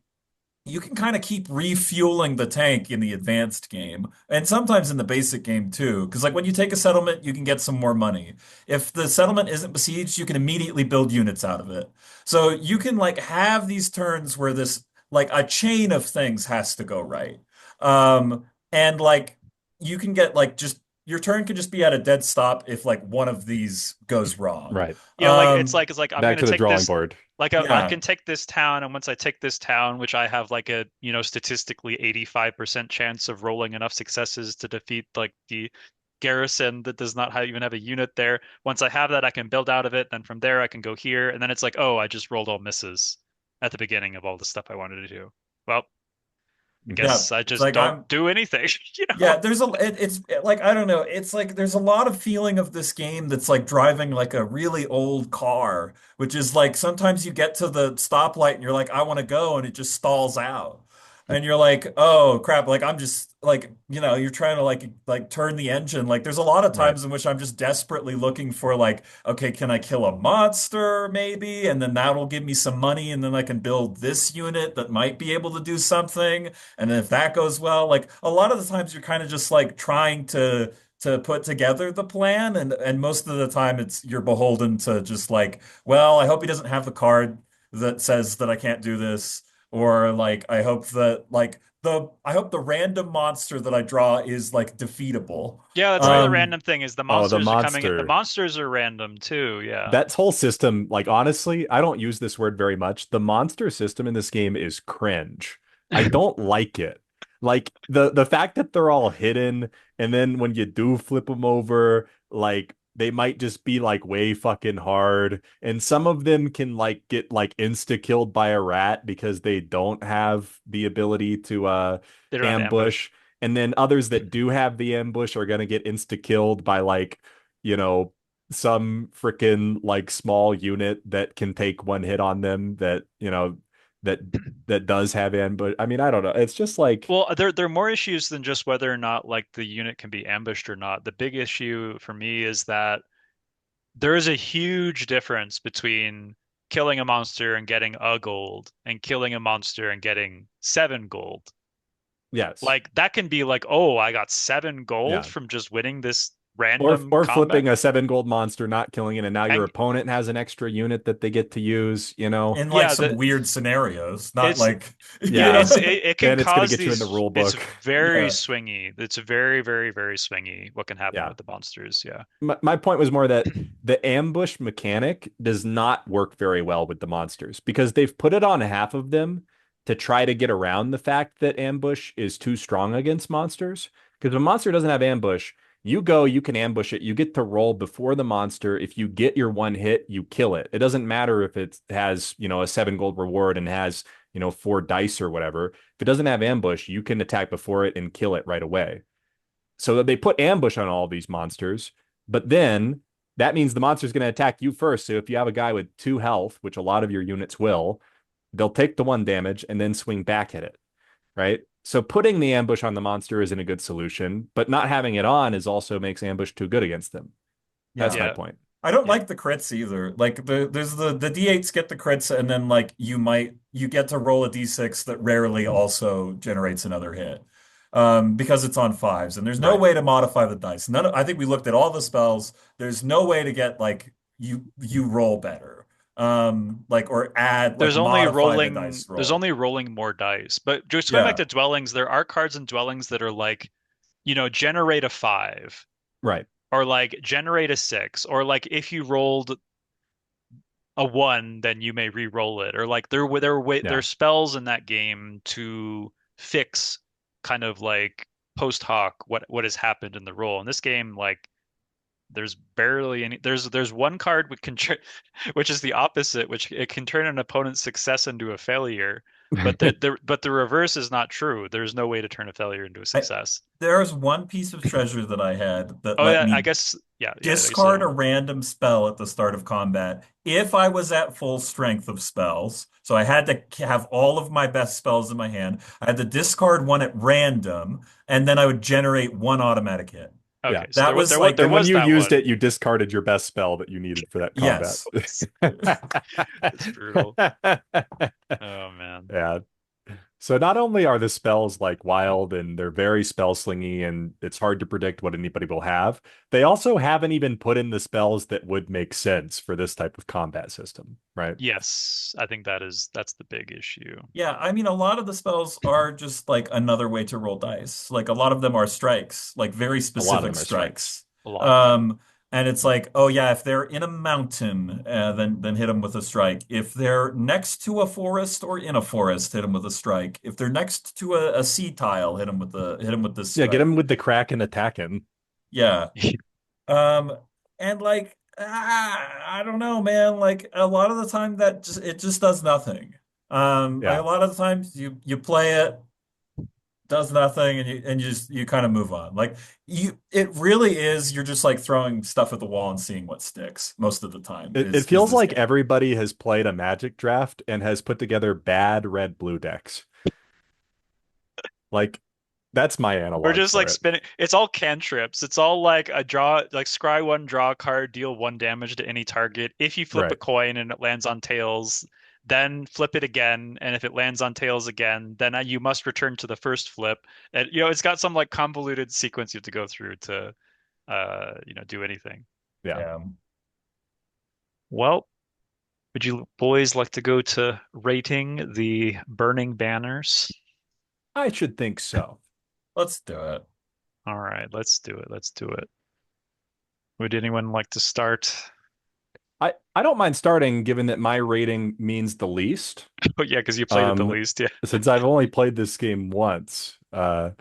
you can kind of keep refueling the tank in the advanced game and sometimes in the basic game too. Because like when you take a settlement, you can get some more money. If the settlement isn't besieged, you can immediately build units out of it. So you can like have these turns where this like a chain of things has to go right. And like you can get like just your turn could just be at a dead stop if like one of these goes wrong. Right. like Um, it's like I'm Back gonna to the take drawing this. board. Like I yeah. can take this town, and once I take this town, which I have like a statistically 85% chance of rolling enough successes to defeat like the garrison that does not even have a unit there. Once I have that, I can build out of it. Then from there, I can go here, and then it's like, oh, I just rolled all misses at the beginning of all the stuff I wanted to do. Well, I Yeah. guess I It's just like don't do anything, you know? yeah, like I don't know. It's like there's a lot of feeling of this game that's like driving like a really old car, which is like sometimes you get to the stoplight and you're like, I want to go, and it just stalls out. And you're like, oh crap, like I'm just like, you're trying to like turn the engine. Like there's a lot of Right. times in which I'm just desperately looking for like, okay, can I kill a monster maybe? And then that'll give me some money, and then I can build this unit that might be able to do something. And then if that goes well, like a lot of the times you're kind of just like trying to put together the plan, and most of the time it's you're beholden to just like, well, I hope he doesn't have the card that says that I can't do this, or like I hope the random monster that I draw is like defeatable. Yeah, that's another Um random thing is the Oh, the monsters are coming in. The monster. monsters are random too. Yeah. That whole system, like honestly, I don't use this word very much. The monster system in this game is cringe. I don't like it. Like the fact that they're all hidden, and then when you do flip them over, like they might just be like way fucking hard, and some of them can like get like insta killed by a rat because they don't have the ability to They don't have ambush. ambush, and then others that do have the ambush are gonna get insta killed by like you know some freaking like small unit that can take one hit on them that that that does have ambush. I mean, I don't know. It's just like Well, there are more issues than just whether or not like the unit can be ambushed or not. The big issue for me is that there is a huge difference between killing a monster and getting a gold and killing a monster and getting 7 gold. yes. Like that can be like, oh, I got 7 gold Yeah. from just winning this random Or combat. flipping a 7 gold monster, not killing it, and now your And opponent has an extra unit that they get to use, you know. In like yeah, some weird scenarios, not it's like yeah, Yeah. it can And it's gonna cause get you in the these. rule It's book. very yeah. swingy. It's very, very, very swingy. What can happen Yeah. with the monsters? Yeah, My point was more that the ambush mechanic does not work very well with the monsters because they've put it on half of them to try to get around the fact that ambush is too strong against monsters. Because if a monster doesn't have ambush, you go, you can ambush it, you get to roll before the monster. If you get your one hit, you kill it. It doesn't matter if it has, a 7 gold reward and has, 4 dice or whatever. If it doesn't have ambush, you can attack before it and kill it right away. So that they put ambush on all these monsters, but then that means the monster's going to attack you first. So if you have a guy with 2 health, which a lot of your units will, they'll take the 1 damage and then swing back at it, right? So putting the ambush on the monster isn't a good solution, but not having it on is also makes ambush too good against them. That's Yeah. my yeah, point. I don't yeah. like the crits either. Like there's the D8s get the crits, and then like you get to roll a D6 that rarely also generates another hit. Because it's on fives, and there's no Right. way to modify the dice. I think we looked at all the spells. There's no way to get like you roll better. Like or add like modify the dice There's roll. only rolling more dice. But just going back Yeah. to dwellings, there are cards in dwellings that are like, generate a 5 Right. or like generate a 6 or like if you rolled a 1, then you may re-roll it or like there Yeah. are spells in that game to fix kind of like post hoc what has happened in the roll. In this game, like there's barely any there's one card which can which is the opposite, which it can turn an opponent's success into a failure, but the reverse is not true. There's no way to turn a failure into a I success. There's one piece of treasure that I had that Oh let yeah, I me guess yeah, I guess the discard other a one. random spell at the start of combat if I was at full strength of spells. So I had to have all of my best spells in my hand. I had to discard one at random, and then I would generate one automatic hit. Yeah. Okay, so That was like, there And when was you that used it, one. you discarded your best spell that you needed for that combat. yes. It's brutal. Oh man. Yeah. So not only are the spells like wild and they're very spell slingy and it's hard to predict what anybody will have, they also haven't even put in the spells that would make sense for this type of combat system, right? Yes, I think that's the big issue. Yeah, I mean, a lot of the spells are just like another way to roll dice. Like a lot of them are strikes, like very A lot of specific them are strikes. strikes. A lot of them. Um, and it's like, oh yeah, if they're in a mountain, then hit them with a strike. If they're next to a forest or in a forest, hit them with a strike. If they're next to a sea tile, hit them with this Yeah, get strike. him with the crack and attack him. Yeah. Um, and like, I don't know, man. Like a lot of the time it just does nothing. Like a Yeah. lot of the times you play it, does nothing, and you kind of move on. Like it really is, you're just like throwing stuff at the wall and seeing what sticks most of the time It is feels this like game. everybody has played a Magic draft and has put together bad red blue decks. Like that's my We're analog just for like it. spinning. It's all cantrips. It's all like a draw, like scry one, draw a card, deal 1 damage to any target. If you flip a Right. coin and it lands on tails, then flip it again. And if it lands on tails again, then you must return to the first flip. And it's got some like convoluted sequence you have to go through to do anything. Yeah. Yeah. Well, would you boys like to go to rating the burning banners? I should think so. Let's do it. All right, let's do it. Let's do it. Would anyone like to start? I don't mind starting given that my rating means the least. Oh yeah, because you played it the Um, least. Yeah. since I've only played this game once. But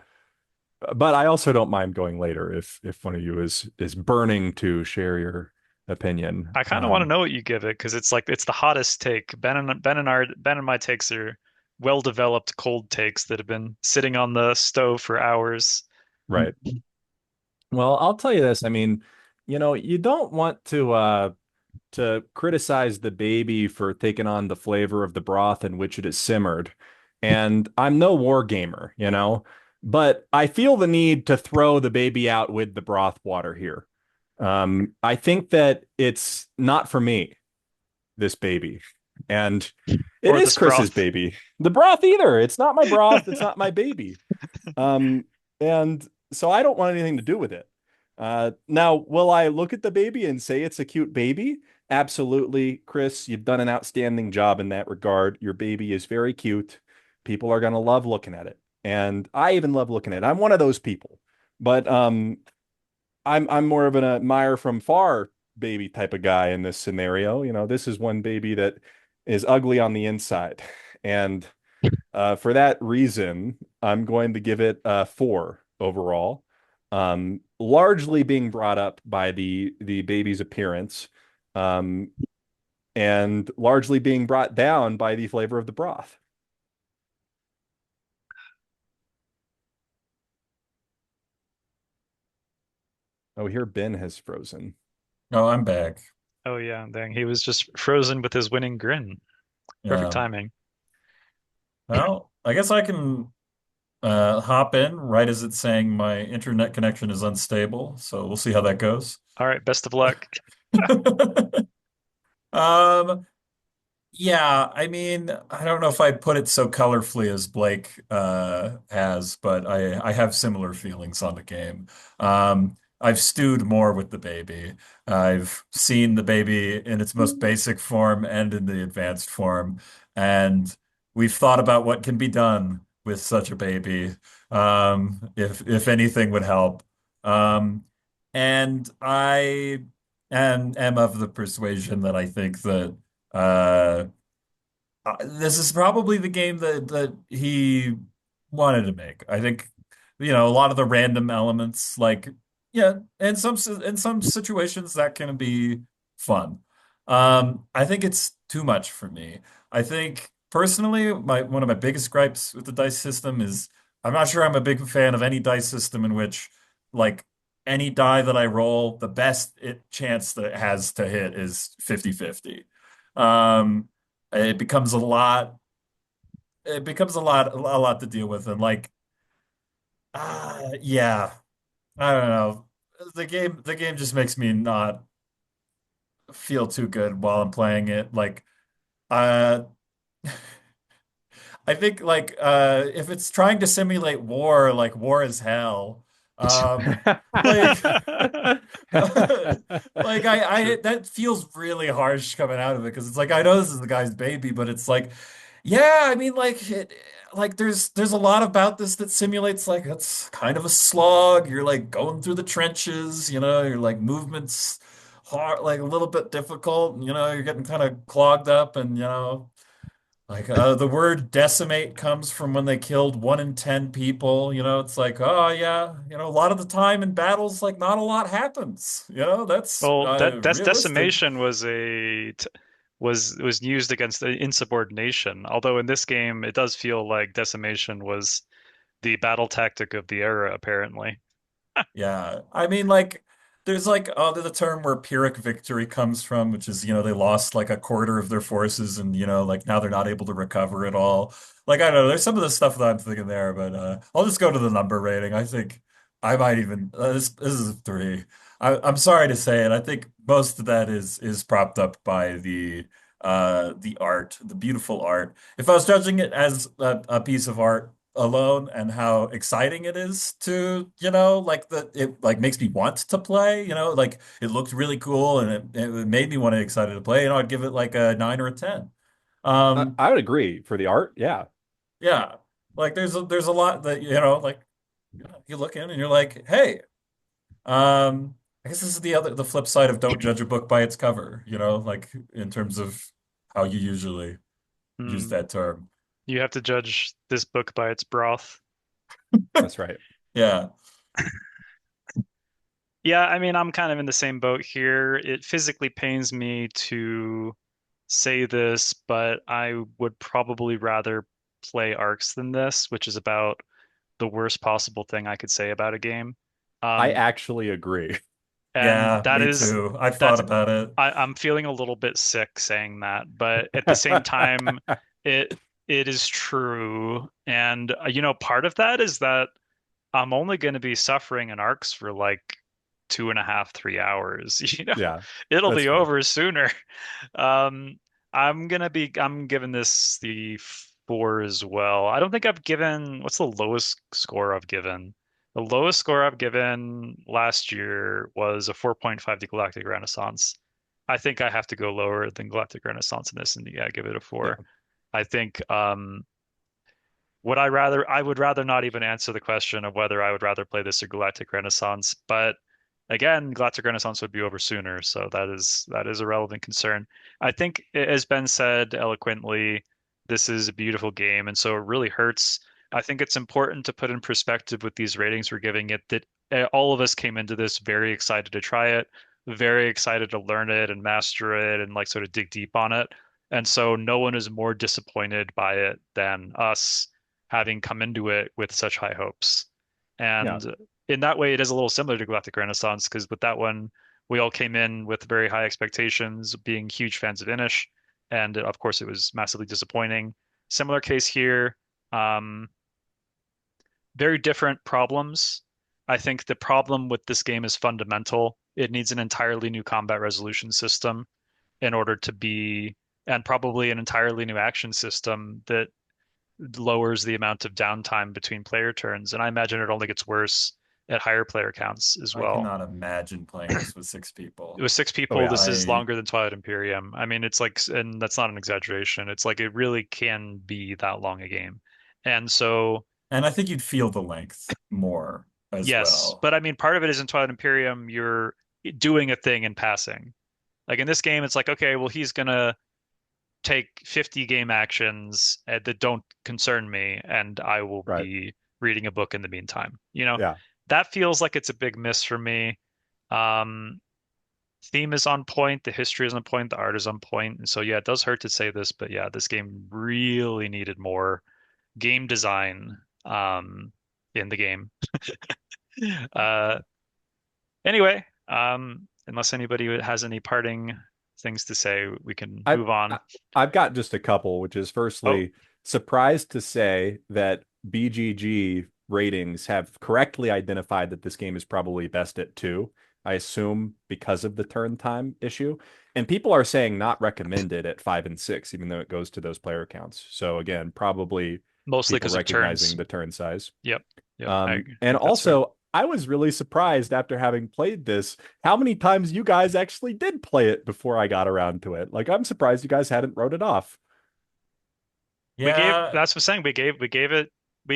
I also don't mind going later if one of you is burning to share your opinion. I kind of want to know what you give it because it's like it's the hottest take. Ben and my takes are well developed cold takes that have been sitting on the stove for hours. Right. Well, I'll tell you this. I mean, you don't want to criticize the baby for taking on the flavor of the broth in which it is simmered. And I'm no war gamer, but I feel the need to throw the baby out with the broth water here. I think that it's not for me, this baby. And it Or is this Chris's broth. baby. The broth either. It's not my broth. It's not my baby. Um, and so I don't want anything to do with it. Now, will I look at the baby and say it's a cute baby? Absolutely, Chris. You've done an outstanding job in that regard. Your baby is very cute. People are gonna love looking at it, and I even love looking at it. I'm one of those people, but I'm more of an admire from far baby type of guy in this scenario. You know, this is one baby that is ugly on the inside, and for that reason, I'm going to give it a 4 overall. Largely being brought up by the baby's appearance, um, and largely being brought down by the flavor of the broth. Oh, here Ben has frozen. Oh, I'm back. Oh yeah, dang. He was just frozen with his winning grin. Perfect Yeah. timing. Well, I guess I can hop in right as it's saying my internet connection is unstable. So we'll see how that goes. All right, best of luck. Um, Yeah, I mean, I don't know if I'd put it so colorfully as Blake has, but I have similar feelings on the game. I've stewed more with the baby. I've seen the baby in its most basic form and in the advanced form, and we've thought about what can be done with such a baby, if anything would help. Um, and I am of the persuasion that I think that. Uh, this is probably the game that he wanted to make. I think, a lot of the random elements, like, yeah, in some situations that can be fun. I think it's too much for me. I think personally, my one of my biggest gripes with the dice system is I'm not sure I'm a big fan of any dice system in which, like, any die that I roll, the best chance that it has to hit is 50-50. Um, it becomes a lot to deal with, and like, yeah, I don't know. The game just makes me not feel too good while I'm playing it. Like, uh, I think, like, if it's trying to simulate war, like war is hell. Like, like I True. that feels really harsh coming out of it because it's like I know this is the guy's baby, but it's like, yeah, I mean, like there's a lot about this that simulates like it's kind of a slog. You're like going through the trenches, you're like movements hard, like a little bit difficult. You're getting kind of clogged up, and like the word decimate comes from when they killed 1 in 10 people. It's like, oh yeah, a lot of the time in battles, like not a lot happens. That's Well, that's realistic. decimation was used against the insubordination. Although in this game, it does feel like decimation was the battle tactic of the era, apparently. Yeah, I mean, like, there's like the term where Pyrrhic victory comes from, which is they lost like a quarter of their forces, and like now they're not able to recover at all. Like, I don't know, there's some of the stuff that I'm thinking there, but I'll just go to the number rating. I think I might even this is a 3. I'm sorry to say it. I think most of that is propped up by the art, the beautiful art. If I was judging it as a piece of art alone and how exciting it is to, like it like makes me want to play, like it looked really cool and it made me want to excited to play, I'd give it like a 9 or a 10. Um, I would agree for the art. Yeah. yeah, like there's a lot that, like you look in and you're like, hey, I guess this is the flip side of don't judge a book by its cover, like in terms of how you usually use Hmm. that term. You have to judge this book by its broth. That's right. Yeah. Yeah, I mean, I'm kind of in the same boat here. It physically pains me to say this, but I would probably rather play Arcs than this, which is about the worst possible thing I could say about a game. I Um, actually agree. and Yeah, me too. I've thought that's about it. I'm feeling a little bit sick saying that, but at the same time, it it is true. And part of that is that I'm only going to be suffering in arcs for like 2.5, 3 hours. Yeah, It'll that's be fair. over sooner. Um, I'm giving this the 4 as well. I don't think I've given, what's the lowest score I've given? The lowest score I've given last year was a 4.5 to Galactic Renaissance. I think I have to go lower than Galactic Renaissance in this and yeah, give it a Yeah. 4. I think I would rather not even answer the question of whether I would rather play this or Galactic Renaissance, but again, Galactic Renaissance would be over sooner, so that is a relevant concern. I think it has been said eloquently, this is a beautiful game, and so it really hurts. I think it's important to put in perspective with these ratings we're giving it that all of us came into this very excited to try it, very excited to learn it and master it and like sort of dig deep on it. And so no one is more disappointed by it than us having come into it with such high hopes. Yeah. And in that way, it is a little similar to Galactic Renaissance because with that one, we all came in with very high expectations, being huge fans of Inish, and of course, it was massively disappointing. Similar case here. Um, very different problems. I think the problem with this game is fundamental. It needs an entirely new combat resolution system in order to be, and probably an entirely new action system that lowers the amount of downtime between player turns. And I imagine it only gets worse at higher player counts as I well. cannot imagine playing this with six It people. was six Oh people. yeah. This is I longer than Twilight Imperium. I mean, it's like, and that's not an exaggeration. It's like it really can be that long a game. And so, and I think you'd feel the length more as yes, well. but I mean, part of it is in Twilight Imperium, you're doing a thing in passing. Like in this game, it's like, okay, well, he's gonna take 50 game actions that don't concern me, and I will Right. be reading a book in the meantime. You know, Yeah. that feels like it's a big miss for me. Um, Theme is on point, the history is on point, the art is on point, and so yeah, it does hurt to say this, but yeah, this game really needed more game design in the game. Uh, anyway, unless anybody has any parting things to say, we can I, move on. I I've got just a couple, which is Oh, firstly, surprised to say that BGG ratings have correctly identified that this game is probably best at 2. I assume because of the turn time issue. And people are saying not recommended at 5 and 6, even though it goes to those player counts. So again, probably mostly people because of turns. recognizing the turn size. Yep. Yep. I And think that's fair. also, I was really surprised after having played this, how many times you guys actually did play it before I got around to it. Like, I'm surprised you guys hadn't wrote it off. Yeah, That's what I'm saying. We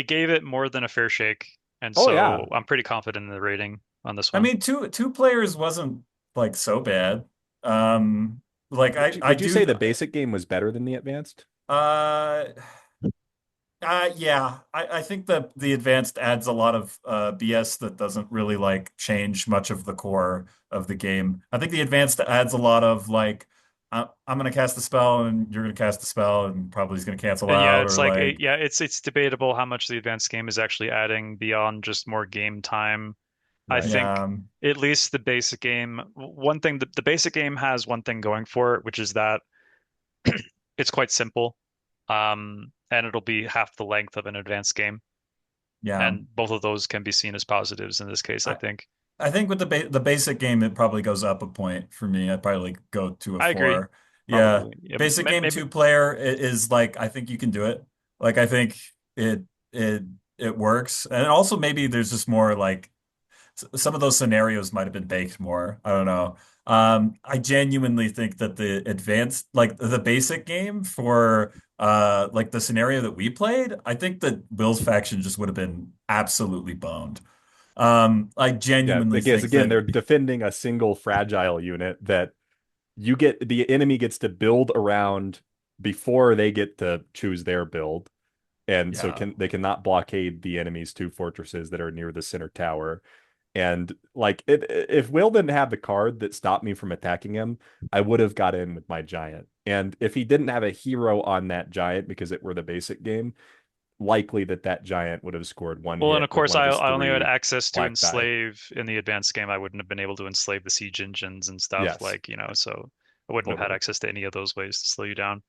gave it more than a fair shake. And Oh yeah. so I'm pretty confident in the rating on this I one. mean, two players wasn't like so bad. Like I Would you do say the basic game was better than the advanced? uh yeah, I think that the advanced adds a lot of BS that doesn't really like change much of the core of the game. I think the advanced adds a lot of like I'm gonna cast a spell and you're gonna cast a spell and probably is gonna cancel And yeah, out it's or like like yeah, it's debatable how much the advanced game is actually adding beyond just more game time. I Right. think yeah at least the basic game, one thing the basic game has one thing going for it, which is that it's quite simple. And it'll be half the length of an advanced game. yeah. And both of those can be seen as positives in this case, I I think. I think with the basic game, it probably goes up a point for me. I'd probably go to a I agree. 4. Yeah, Probably. Yeah, basic game maybe. two player is like I think you can do it. Like I think it it it works, and also maybe there's just more like some of those scenarios might have been baked more. I don't know. I genuinely think that the advanced, like the basic game for like the scenario that we played, I think that Will's faction just would have been absolutely boned. I Yeah, genuinely because think again, that, they're defending a single fragile unit that the enemy gets to build around before they get to choose their build. And so yeah, they cannot blockade the enemy's 2 fortresses that are near the center tower. And like if Will didn't have the card that stopped me from attacking him, I would have got in with my giant. And if he didn't have a hero on that giant because it were the basic game, likely that giant would have scored one Well, and hit of with course, one of his I only had 3 access to black die. enslave in the advanced game. I wouldn't have been able to enslave the siege engines and stuff, Yes, like, so I wouldn't have had totally. access to any of those ways to slow you down.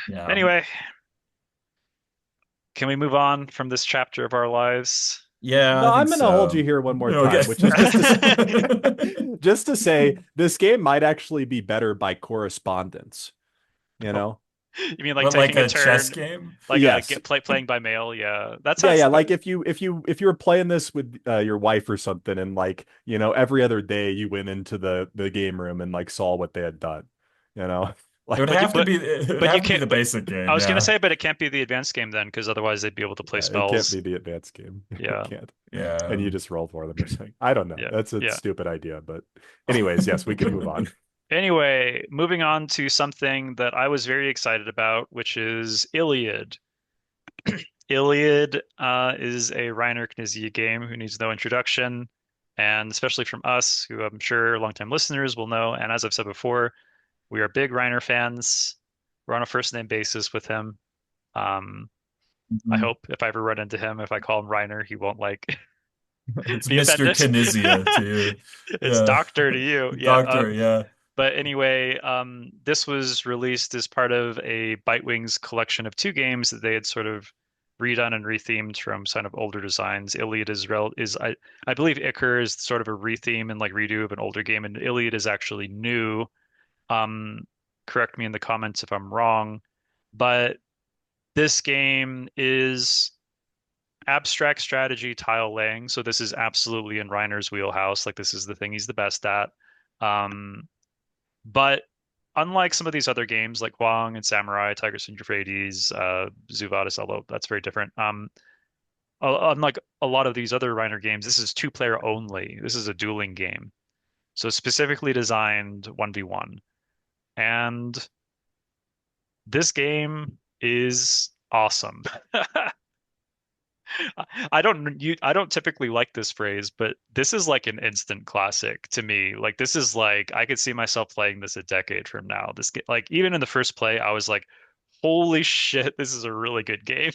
yeah, Anyway, can we move on from this chapter of our lives? yeah, No, I think I'm gonna hold so. you here one more Okay. time, which is just just to say this game might actually be better by correspondence, you know? You mean like But like taking a a chess turn, game? like a Yes. get playing by mail? Yeah, that Yeah, sounds. yeah. Like if you were playing this with your wife or something, and like every other day you went into the game room and like saw what they had done, you know, It would like have to be it would But you have to be can't. the But basic I game, was gonna yeah. say, but it can't be the advanced game then, because otherwise they'd be able to play yeah, it can't spells. be the advanced game. It Yeah, can't. And Yeah. you just roll for them or something. I don't know. yeah, That's a yeah. stupid idea, but anyways, yes, we can move on. Anyway, moving on to something that I was very excited about, which is Iliad. Iliad is a Reiner Knizia game who needs no introduction, and especially from us, who I'm sure longtime listeners will know. And as I've said before, we are big Reiner fans. We're on a first name basis with him. Um, I Mhm. hope if I ever run into him, if I call him Reiner, he won't like It's be Mr. offended. Kinesia to you. It's Yeah. doctor to you. Yeah. Doctor, yeah. But anyway, this was released as part of a Bitewings collection of two games that they had sort of redone and rethemed from kind of older designs. Iliad is I believe Icar is sort of a retheme and like redo of an older game, and Iliad is actually new. Um, Correct me in the comments if I'm wrong, but this game is abstract strategy tile laying. So this is absolutely in Reiner's wheelhouse. Like this is the thing he's the best at. Um, but unlike some of these other games like Huang and Samurai, Tigris and Euphrates, Zuvadis, although that's very different. Unlike a lot of these other Reiner games, this is two player only. This is a dueling game. So specifically designed 1v1. And this game is awesome. I don't typically like this phrase, but this is like an instant classic to me. Like this is like I could see myself playing this a decade from now. This like even in the first play, I was like, "Holy shit, this is a really good game."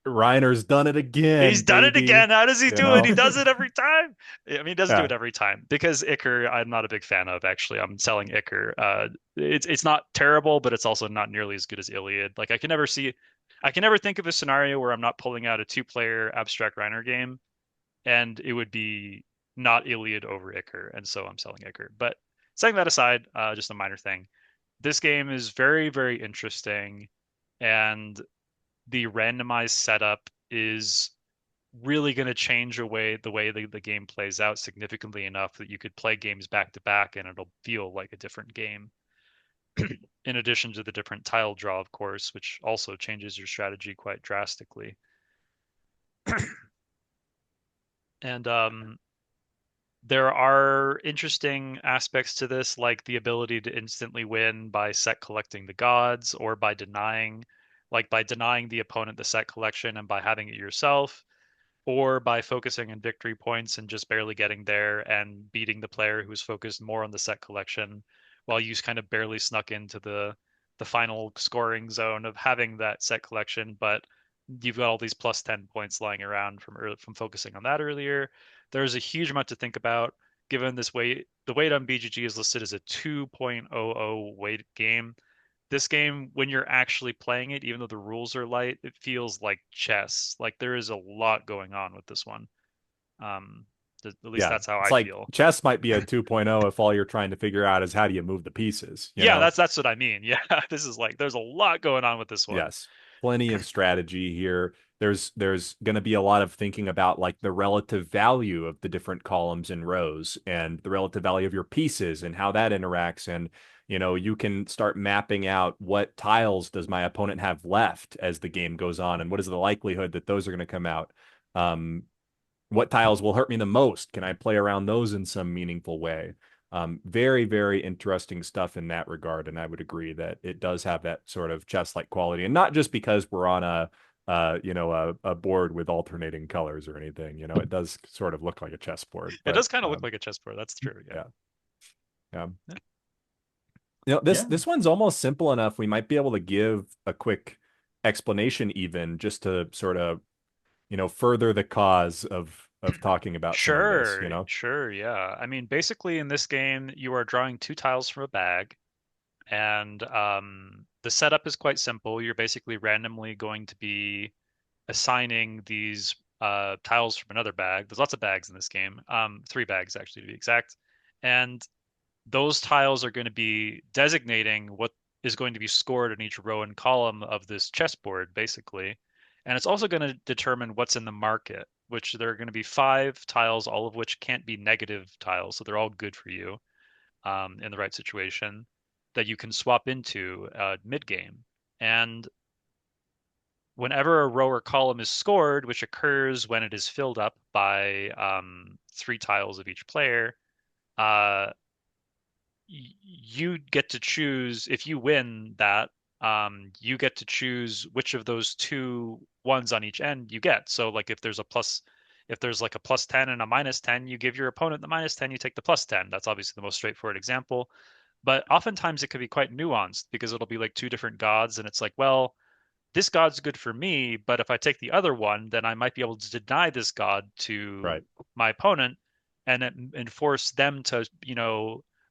Reiner's done it again, He's done it baby. again. How does he You do it? He know? does it every time. I mean, he doesn't do it Yeah. every time because Icar, I'm not a big fan of actually. I'm selling Icar. It's not terrible, but it's also not nearly as good as Iliad. Like I can never think of a scenario where I'm not pulling out a two-player abstract Reiner game and it would be not Iliad over Icar, and so I'm selling Icar. But setting that aside, just a minor thing. This game is very, very interesting, and the randomized setup is really going to change the way the game plays out significantly enough that you could play games back to back and it'll feel like a different game. In addition to the different tile draw, of course, which also changes your strategy quite drastically. And there are interesting aspects to this, like the ability to instantly win by set collecting the gods or by denying the opponent the set collection and by having it yourself, or by focusing on victory points and just barely getting there and beating the player who's focused more on the set collection while you kind of barely snuck into the final scoring zone of having that set collection, but you've got all these plus 10 points lying around from focusing on that earlier. There's a huge amount to think about given this weight. The weight on BGG is listed as a 2.00 weight game. This game, when you're actually playing it, even though the rules are light, it feels like chess. Like there is a lot going on with this one. Um, at least Yeah. that's how It's I like feel. chess might be a 2.0 if all you're trying to figure out is how do you move the pieces, you Yeah, know? that's what I mean. Yeah, this is like there's a lot going on with this one. Yes. Plenty of strategy here. There's going to be a lot of thinking about like the relative value of the different columns and rows and the relative value of your pieces and how that interacts. And you can start mapping out what tiles does my opponent have left as the game goes on and what is the likelihood that those are going to come out. Um, what tiles will hurt me the most? Can I play around those in some meaningful way? Very, very interesting stuff in that regard. And I would agree that it does have that sort of chess-like quality. And not just because we're on a board with alternating colors or anything. It does sort of look like a chessboard, It but does kind of look like a chessboard. That's true. Yeah. yeah. Yeah. Yeah. This Yeah. this one's almost simple enough. We might be able to give a quick explanation even just to sort of, further the cause of talking about some of this, Sure, you know? sure, yeah. I mean, basically in this game, you are drawing two tiles from a bag, and the setup is quite simple. You're basically randomly going to be assigning these tiles from another bag. There's lots of bags in this game, three bags actually to be exact, and those tiles are going to be designating what is going to be scored in each row and column of this chessboard, basically. And it's also going to determine what's in the market, which there are going to be 5 tiles, all of which can't be negative tiles. So they're all good for you in the right situation that you can swap into mid game. And whenever a row or column is scored, which occurs when it is filled up by 3 tiles of each player, uh, you get to choose if you win that. You get to choose which of those two ones on each end you get. So, like, if there's like a +10 and a -10, you give your opponent the -10, you take the +10. That's obviously the most straightforward example. But oftentimes it could be quite nuanced because it'll be like two different gods, and it's like, well, this god's good for me, but if I take the other one, then I might be able to deny this god Right. to my opponent and force them to,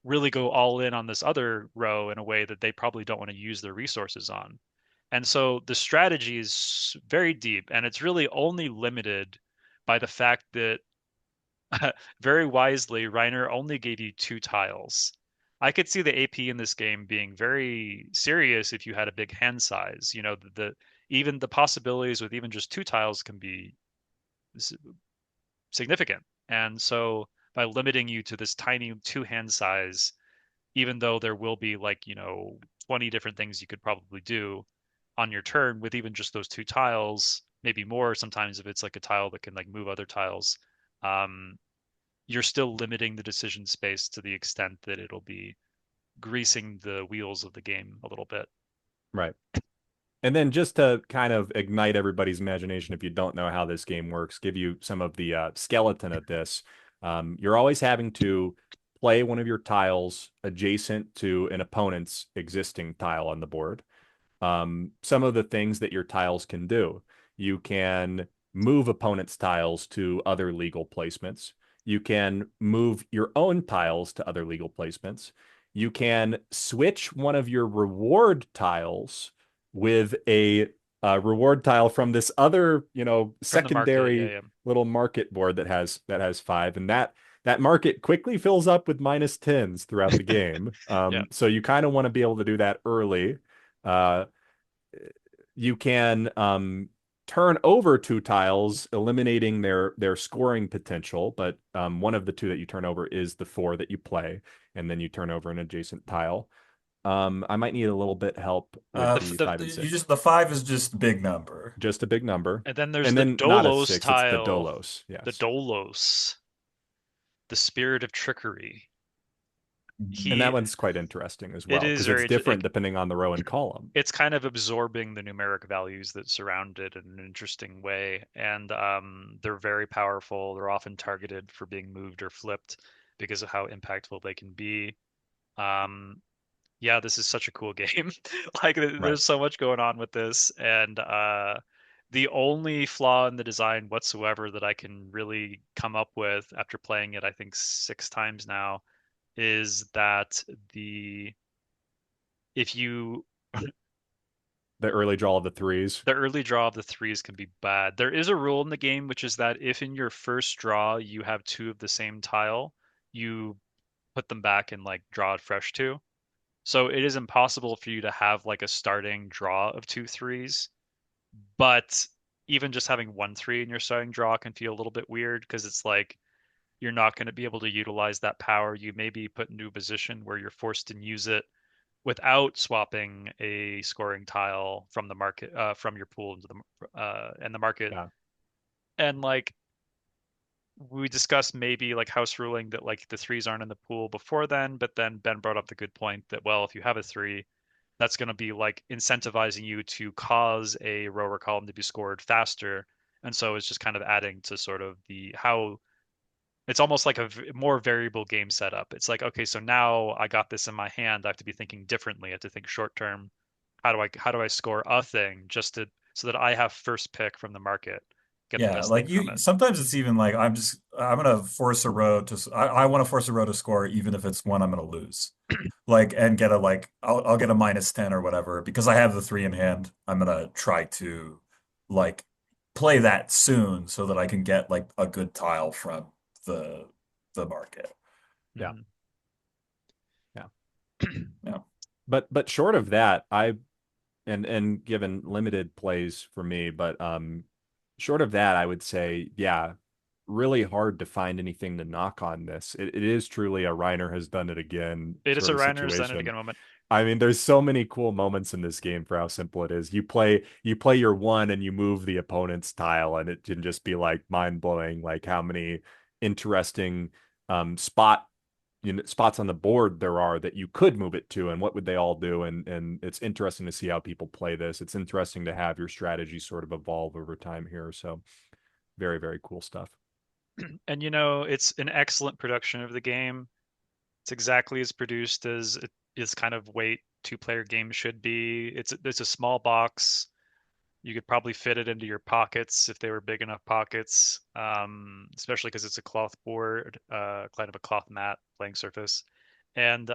really go all in on this other row in a way that they probably don't want to use their resources on. And so the strategy is very deep, and it's really only limited by the fact that very wisely, Reiner only gave you 2 tiles. I could see the AP in this game being very serious if you had a big hand size. Even the possibilities with even just 2 tiles can be significant. And so by limiting you to this tiny 2 hand size, even though there will be like, 20 different things you could probably do on your turn with even just those 2 tiles, maybe more sometimes if it's like a tile that can like move other tiles. Um, you're still limiting the decision space to the extent that it'll be greasing the wheels of the game a little bit. Right. And then just to kind of ignite everybody's imagination, if you don't know how this game works, give you some of the skeleton of this. You're always having to play one of your tiles adjacent to an opponent's existing tile on the board. Some of the things that your tiles can do. You can move opponent's tiles to other legal placements. You can move your own tiles to other legal placements. You can switch one of your reward tiles with a reward tile from this other, From the market. Yeah, secondary yeah. little market board that has 5, and that market quickly fills up with -10s throughout the game. Yeah. So you kind of want to be able to do that early. Uh, you can turn over 2 tiles, eliminating their scoring potential. But one of the two that you turn over is the 4 that you play, and then you turn over an adjacent tile. I might need a little bit help with Uh, the the, 5 the and you 6. just the five is just a big number. Just a big number. And then there's And the then not a Dolos 6, it's the tile, Dolos. the Yes. Dolos, the spirit of trickery. And that He, one's quite interesting as it well, is because it's very, different depending on the row and column. it's kind of absorbing the numeric values that surround it in an interesting way. And they're very powerful. They're often targeted for being moved or flipped because of how impactful they can be. Um, yeah, this is such a cool game. Like Right. there's so much going on with this, and the only flaw in the design whatsoever that I can really come up with after playing it, I think 6 times now, is that the if you The early draw of the threes. the early draw of the threes can be bad. There is a rule in the game which is that if in your first draw you have two of the same tile, you put them back and like draw it fresh too. So it is impossible for you to have like a starting draw of two threes, but even just having 1 3 in your starting draw can feel a little bit weird because it's like you're not going to be able to utilize that power. You may be put into a position where you're forced to use it without swapping a scoring tile from the market, from your pool into the and the market. Yeah. And like we discussed maybe like house ruling that like the threes aren't in the pool before then, but then Ben brought up the good point that, well, if you have a 3, that's going to be like incentivizing you to cause a row or column to be scored faster. And so it's just kind of adding to sort of the how it's almost like a more variable game setup. It's like, okay, so now I got this in my hand. I have to be thinking differently. I have to think short term. How do I score a thing just to so that I have first pick from the market, get the Yeah, best thing like from you it. sometimes it's even like I'm gonna force a row I want to force a row to score even if it's one I'm gonna lose. Like and get a like I'll get a -10 or whatever because I have the 3 in hand. I'm gonna try to like play that soon so that I can get like a good tile from the market. Yeah. Mhm. Yeah. Yeah. but short of that, and given limited plays for me, but short of that, I would say, yeah, really hard to find anything to knock on this. It is truly a Reiner has done it again It is sort a of Reiner's done it situation. again moment. I mean, there's so many cool moments in this game for how simple it is. You play your one and you move the opponent's tile, and it can just be like mind blowing, like how many interesting spot spots on the board there are that you could move it to, and what would they all do? And it's interesting to see how people play this. It's interesting to have your strategy sort of evolve over time here. So very, very cool stuff. And it's an excellent production of the game. It's exactly as produced as it is kind of weight two-player game should be. It's a small box. You could probably fit it into your pockets if they were big enough pockets, especially because it's a cloth board, kind of a cloth mat playing surface, and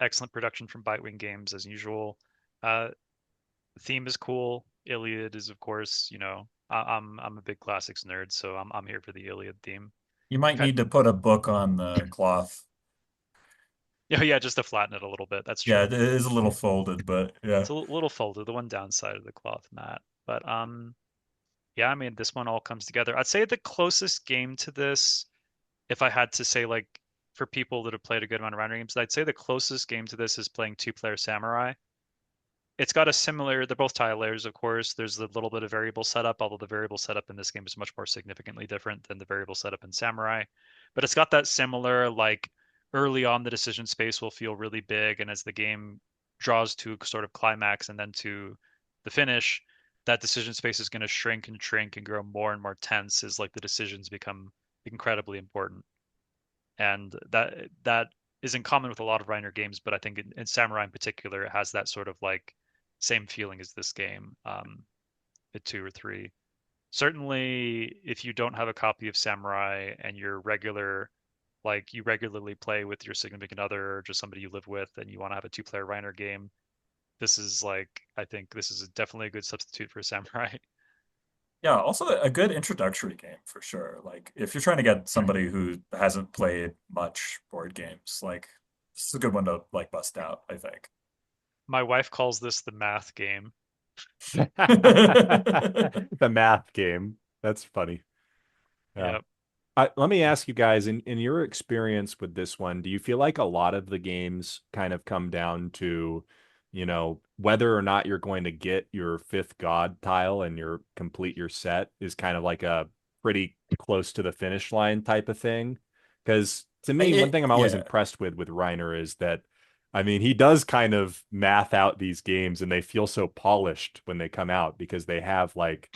excellent production from Bitewing Games as usual. The theme is cool. Iliad is, of course, I'm a big classics nerd, so I'm here for the Iliad theme. You might Kind need to put a book on the cloth. Yeah, yeah, just to flatten it a little bit. That's Yeah, true. it is a little folded, but yeah. It's a little folded, the one downside of the cloth mat. But yeah, I mean this one all comes together. I'd say the closest game to this, if I had to say like for people that have played a good amount of round games, I'd say the closest game to this is playing two-player Samurai. It's got a similar, they're both tile layers, of course. There's a little bit of variable setup, although the variable setup in this game is much more significantly different than the variable setup in Samurai. But it's got that similar, like early on, the decision space will feel really big, and as the game draws to sort of climax and then to the finish, that decision space is going to shrink and grow more and more tense as like the decisions become incredibly important. And that is in common with a lot of Reiner games, but I think in Samurai in particular, it has that sort of like same feeling as this game, at two or three. Certainly, if you don't have a copy of Samurai and you regularly play with your significant other or just somebody you live with, and you want to have a two-player Reiner game, this is like I think this is definitely a good substitute for Samurai. Yeah, also a good introductory game for sure. Like if you're trying to get somebody who hasn't played much board games, like this is a good one to like bust out, I think. My wife calls this the math game. The math game. That's funny. Yeah. Yep. Let me ask you guys, in your experience with this one, do you feel like a lot of the games kind of come down to, whether or not you're going to get your fifth god tile and complete your set is kind of like a pretty close to the finish line type of thing? Because to me, one thing I'm always Yeah. impressed with Reiner is that, I mean, he does kind of math out these games and they feel so polished when they come out because they have like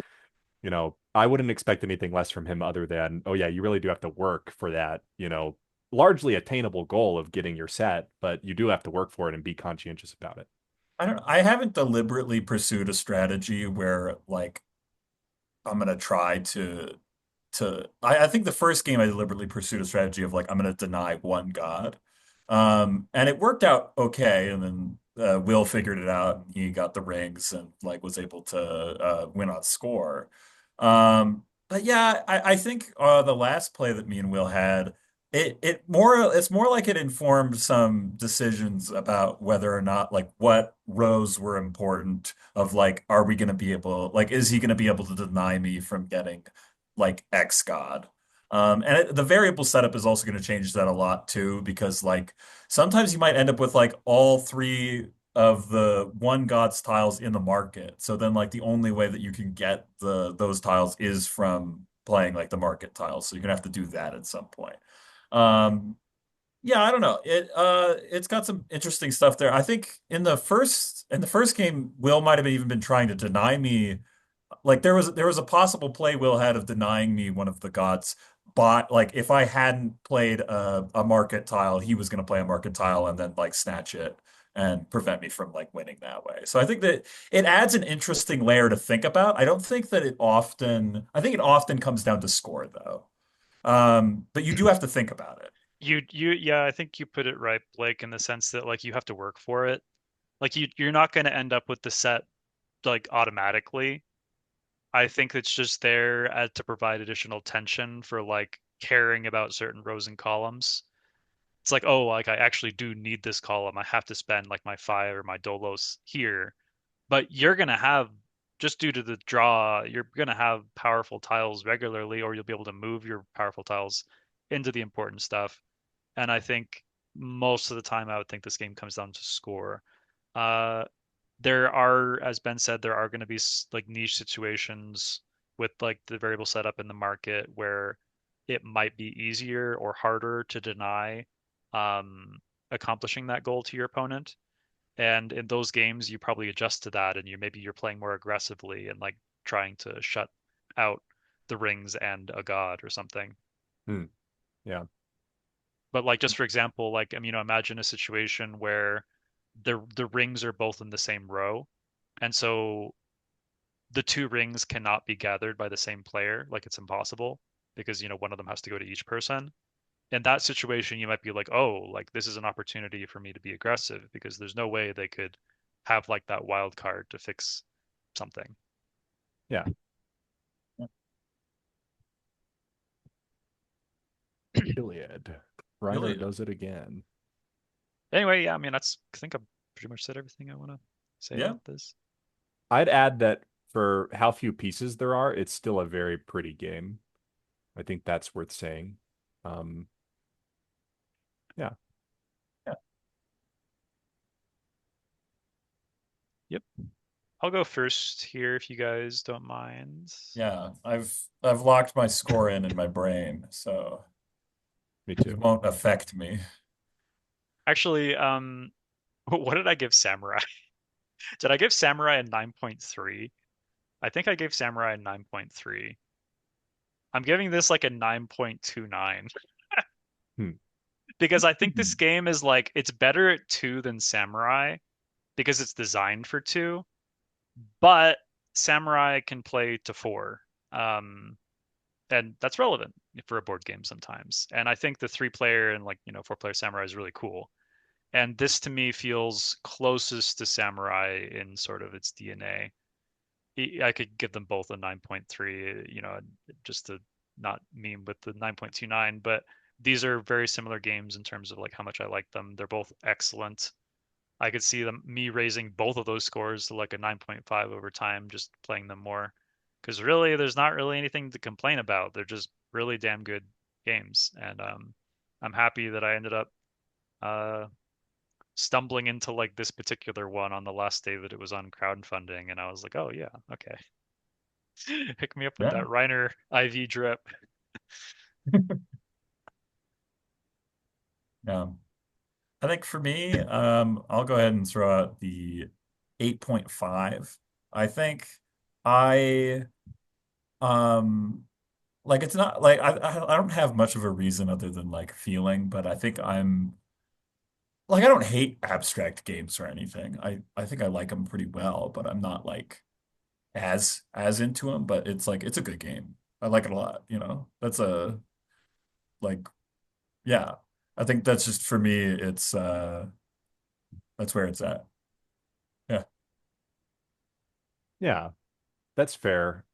I wouldn't expect anything less from him other than, oh yeah, you really do have to work for that, largely attainable goal of getting your set, but you do have to work for it and be conscientious about it. I don't I haven't deliberately pursued a strategy where like I'm gonna try to I think the first game I deliberately pursued a strategy of like I'm gonna deny one god. And it worked out okay, and then Will figured it out and he got the rings and like was able to win on score. But yeah, I think the last play that me and Will had it's more like it informed some decisions about whether or not like what rows were important of like are we going to be able like is he going to be able to deny me from getting like X god. The variable setup is also going to change that a lot too, because like sometimes you might end up with like all three of the one god's tiles in the market. So then like the only way that you can get those tiles is from playing like the market tiles. So you're gonna have to do that at some point. Um, yeah, I don't know. It's got some interesting stuff there. I think in the first game, Will might have even been trying to deny me like there was a possible play Will had of denying me one of the gods, but like if I hadn't played a market tile, he was going to play a market tile and then like snatch it and prevent me from like winning that way. So I think that it adds an interesting layer to think about. I don't think that I think it often comes down to score though. But you do have to think about it. Yeah, I think you put it right, Blake, in the sense that like you have to work for it. Like you're not going to end up with the set like automatically. I think it's just there to provide additional tension for like caring about certain rows and columns. It's like, oh, like I actually do need this column. I have to spend like my five or my dolos here. But you're gonna have, just due to the draw, you're gonna have powerful tiles regularly, or you'll be able to move your powerful tiles into the important stuff. And I think most of the time, I would think this game comes down to score. Uh, there are, as Ben said, there are going to be like niche situations with like the variable setup in the market where it might be easier or harder to deny um, accomplishing that goal to your opponent. And in those games, you probably adjust to that, and you're playing more aggressively and like trying to shut out the rings and a god or something. Hmm. Yeah. But like just for example, like imagine a situation where the rings are both in the same row, and so the two rings cannot be gathered by the same player. Like it's impossible because one of them has to go to each person. In that situation, you might be like, oh, like this is an opportunity for me to be aggressive because there's no way they could have like that wild card to fix something. Yeah. Iliad. Reiner Iliad. does it again. Anyway, yeah, I think I've pretty much said everything I want to say Yeah. about this. I'd add that for how few pieces there are, it's still a very pretty game. I think that's worth saying. Um, yeah. Yeah. Yep. I'll go first here if you guys don't mind. Yeah. I've locked my score in my brain, so Me it too. won't affect me. Actually, what did I give Samurai? Did I give Samurai a 9.3? I think I gave Samurai a 9.3. I'm giving this like a 9.29 Hmm. because I think this Mhm. game is like it's better at 2 than Samurai because it's designed for 2, but Samurai can play to 4. Um, and that's relevant for a board game sometimes. And I think the 3-player and 4-player Samurai is really cool. And this to me feels closest to Samurai in sort of its DNA. I could give them both a 9.3, just to not meme with the 9.29, but these are very similar games in terms of like how much I like them. They're both excellent. I could see me raising both of those scores to like a 9.5 over time, just playing them more. Because really, there's not really anything to complain about. They're just really damn good games, and I'm happy that I ended up uh, stumbling into like this particular one on the last day that it was on crowdfunding, and I was like, oh yeah, okay. Pick me up with Yeah. that Reiner IV drip. Yeah. I think for me, I'll go ahead and throw out the 8.5. I think I um like it's not like I don't have much of a reason other than like feeling, but I think I'm like I don't hate abstract games or anything. I think I like them pretty well, but I'm not like as into them, but it's like it's a good game. I like it a lot, you know. That's a like yeah. I think that's just for me it's that's where it's at. Yeah. Yeah, that's fair.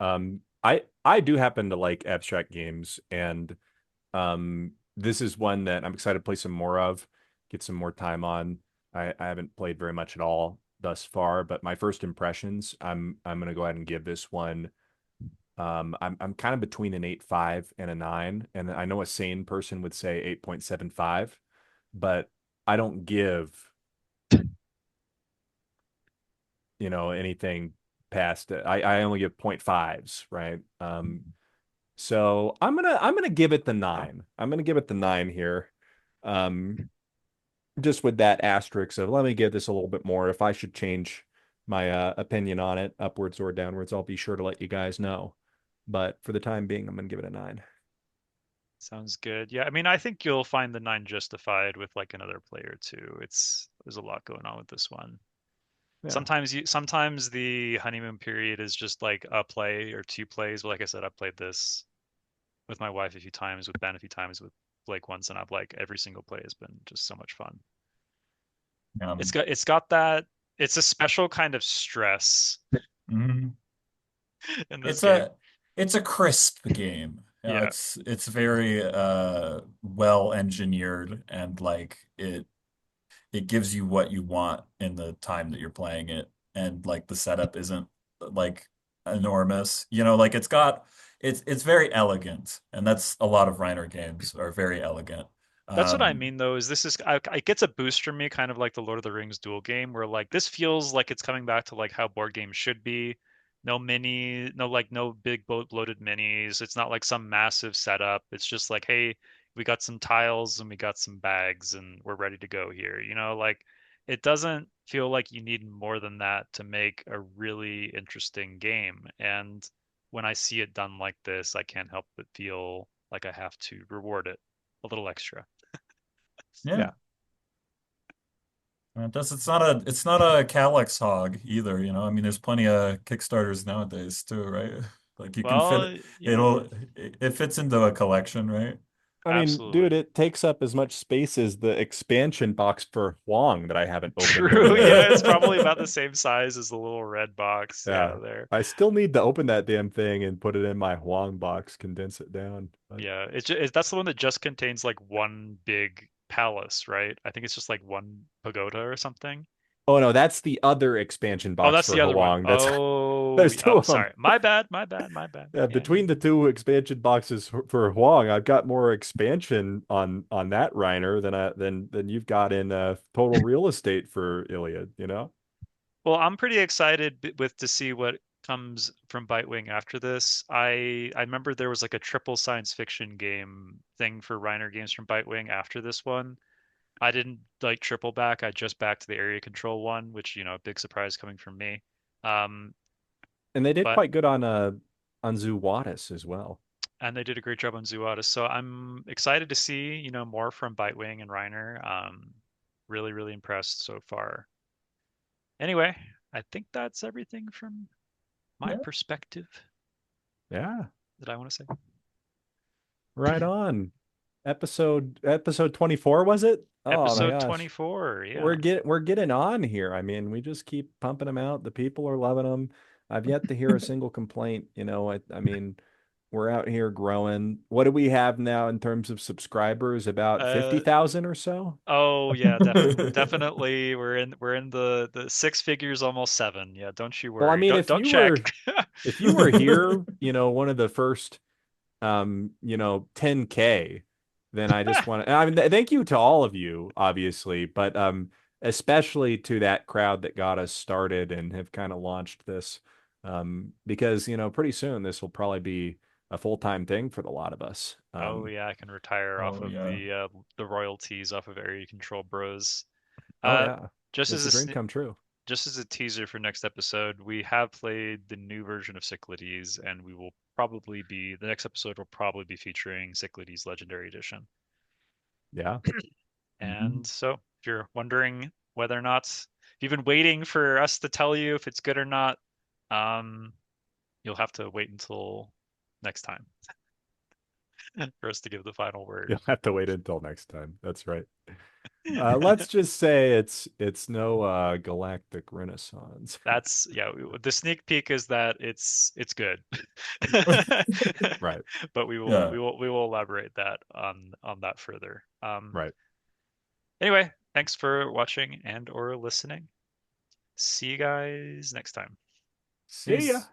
I do happen to like abstract games, and this is one that I'm excited to play some more of, get some more time on. I haven't played very much at all thus far, but my first impressions, I'm gonna go ahead and give this one. I'm kind of between an 8.5 and a 9, and I know a sane person would say 8.75, but I don't give, anything past it. I only give 0.5s, right? So I'm gonna give it the 9. I'm gonna give it the 9 here. Um, just with that asterisk of let me give this a little bit more. If I should change my opinion on it upwards or downwards, I'll be sure to let you guys know. But for the time being, I'm gonna give it a 9. Sounds good. Yeah, I think you'll find the 9 justified with like another player too. There's a lot going on with this one. Yeah. Sometimes the honeymoon period is just like a play or 2 plays. But like I said, I've played this with my wife a few times, with Ben a few times, with Blake once, and I've like every single play has been just so much fun. Um, It's got that it's a special kind of stress mhm. in this It's game. a it's a crisp game. Yeah, Yeah. it's very well engineered, and like it gives you what you want in the time that you're playing it, and like the setup isn't like enormous. Like it's very elegant, and that's a lot of Reiner games are very elegant. That's what I Um, mean, though, is this is it gets a boost from me, kind of like the Lord of the Rings dual game, where like this feels like it's coming back to like how board games should be. No mini, no like no big bloated minis. It's not like some massive setup. It's just like, hey, we got some tiles and we got some bags and we're ready to go here. Like it doesn't feel like you need more than that to make a really interesting game. And when I see it done like this, I can't help but feel like I have to reward it a little extra. yeah. Yeah. It's not a Calyx hog either. I mean, there's plenty of Kickstarters nowadays too, right? Like you can fit Well, yeah, it fits into a collection, right? I mean, absolutely. dude, it takes up as much space as the expansion box for Huang that I haven't opened over True. Yeah, there. it's probably about the same size as the little red box. Yeah, Yeah. there. I still need to open that damn thing and put it in my Huang box, condense it down. But Yeah, that's the one that just contains like one big palace, right? I think it's just like one pagoda or something. oh no, that's the other expansion Oh, box that's for the other one. Huang. That's Oh, there's two oh, of them. sorry. My bad, my bad, my bad. Yeah, yeah. Between the two expansion boxes for Huang, I've got more expansion on that Reiner than you've got in total real estate for Iliad, you know? Well, I'm pretty excited with to see what comes from Bitewing after this. I remember there was like a triple science fiction game thing for Reiner games from Bitewing after this one. I didn't like triple back. I just backed the area control one, which, big surprise coming from me. Um, And they did but quite good on Zoo Wattis as well. and they did a great job on Zuata. So I'm excited to see, more from Bitewing and Reiner. Really, really impressed so far. Anyway, I think that's everything from my Yeah. perspective Yeah, that I want to right say. on. Episode 24 was it? Oh my Episode gosh. 24, We're yeah. getting on here. I mean, we just keep pumping them out. The people are loving them. I've yet to hear a single complaint. I mean, we're out here growing. What do we have now in terms of subscribers? About Uh 50,000 or so? oh yeah, definitely. Definitely we're in the six figures, almost seven. Yeah, don't you Well, I worry. mean, Don't check. if you were here, one of the first 10K, then I just want to, I mean, thank you to all of you, obviously, but especially to that crowd that got us started and have kind of launched this. Because, pretty soon this will probably be a full-time thing for a lot of us. Oh yeah, I can retire off Oh of yeah. the royalties off of Area Control Bros. Oh Uh yeah, just it's as a a dream come true. just as a teaser for next episode, we have played the new version of Cyclades, and the next episode will probably be featuring Cyclades Legendary Edition. Yeah. Mhm. And so, if you're wondering whether or not, if you've been waiting for us to tell you if it's good or not, um, you'll have to wait until next time for us to give the final word. You'll have to wait until next time. That's right. Let's just say it's no galactic renaissance. That's yeah. The sneak peek is that it's good, Right. but we will Yeah. we will we will elaborate that on that further. Right. Anyway, thanks for watching and or listening. See you guys next time. See ya. Peace.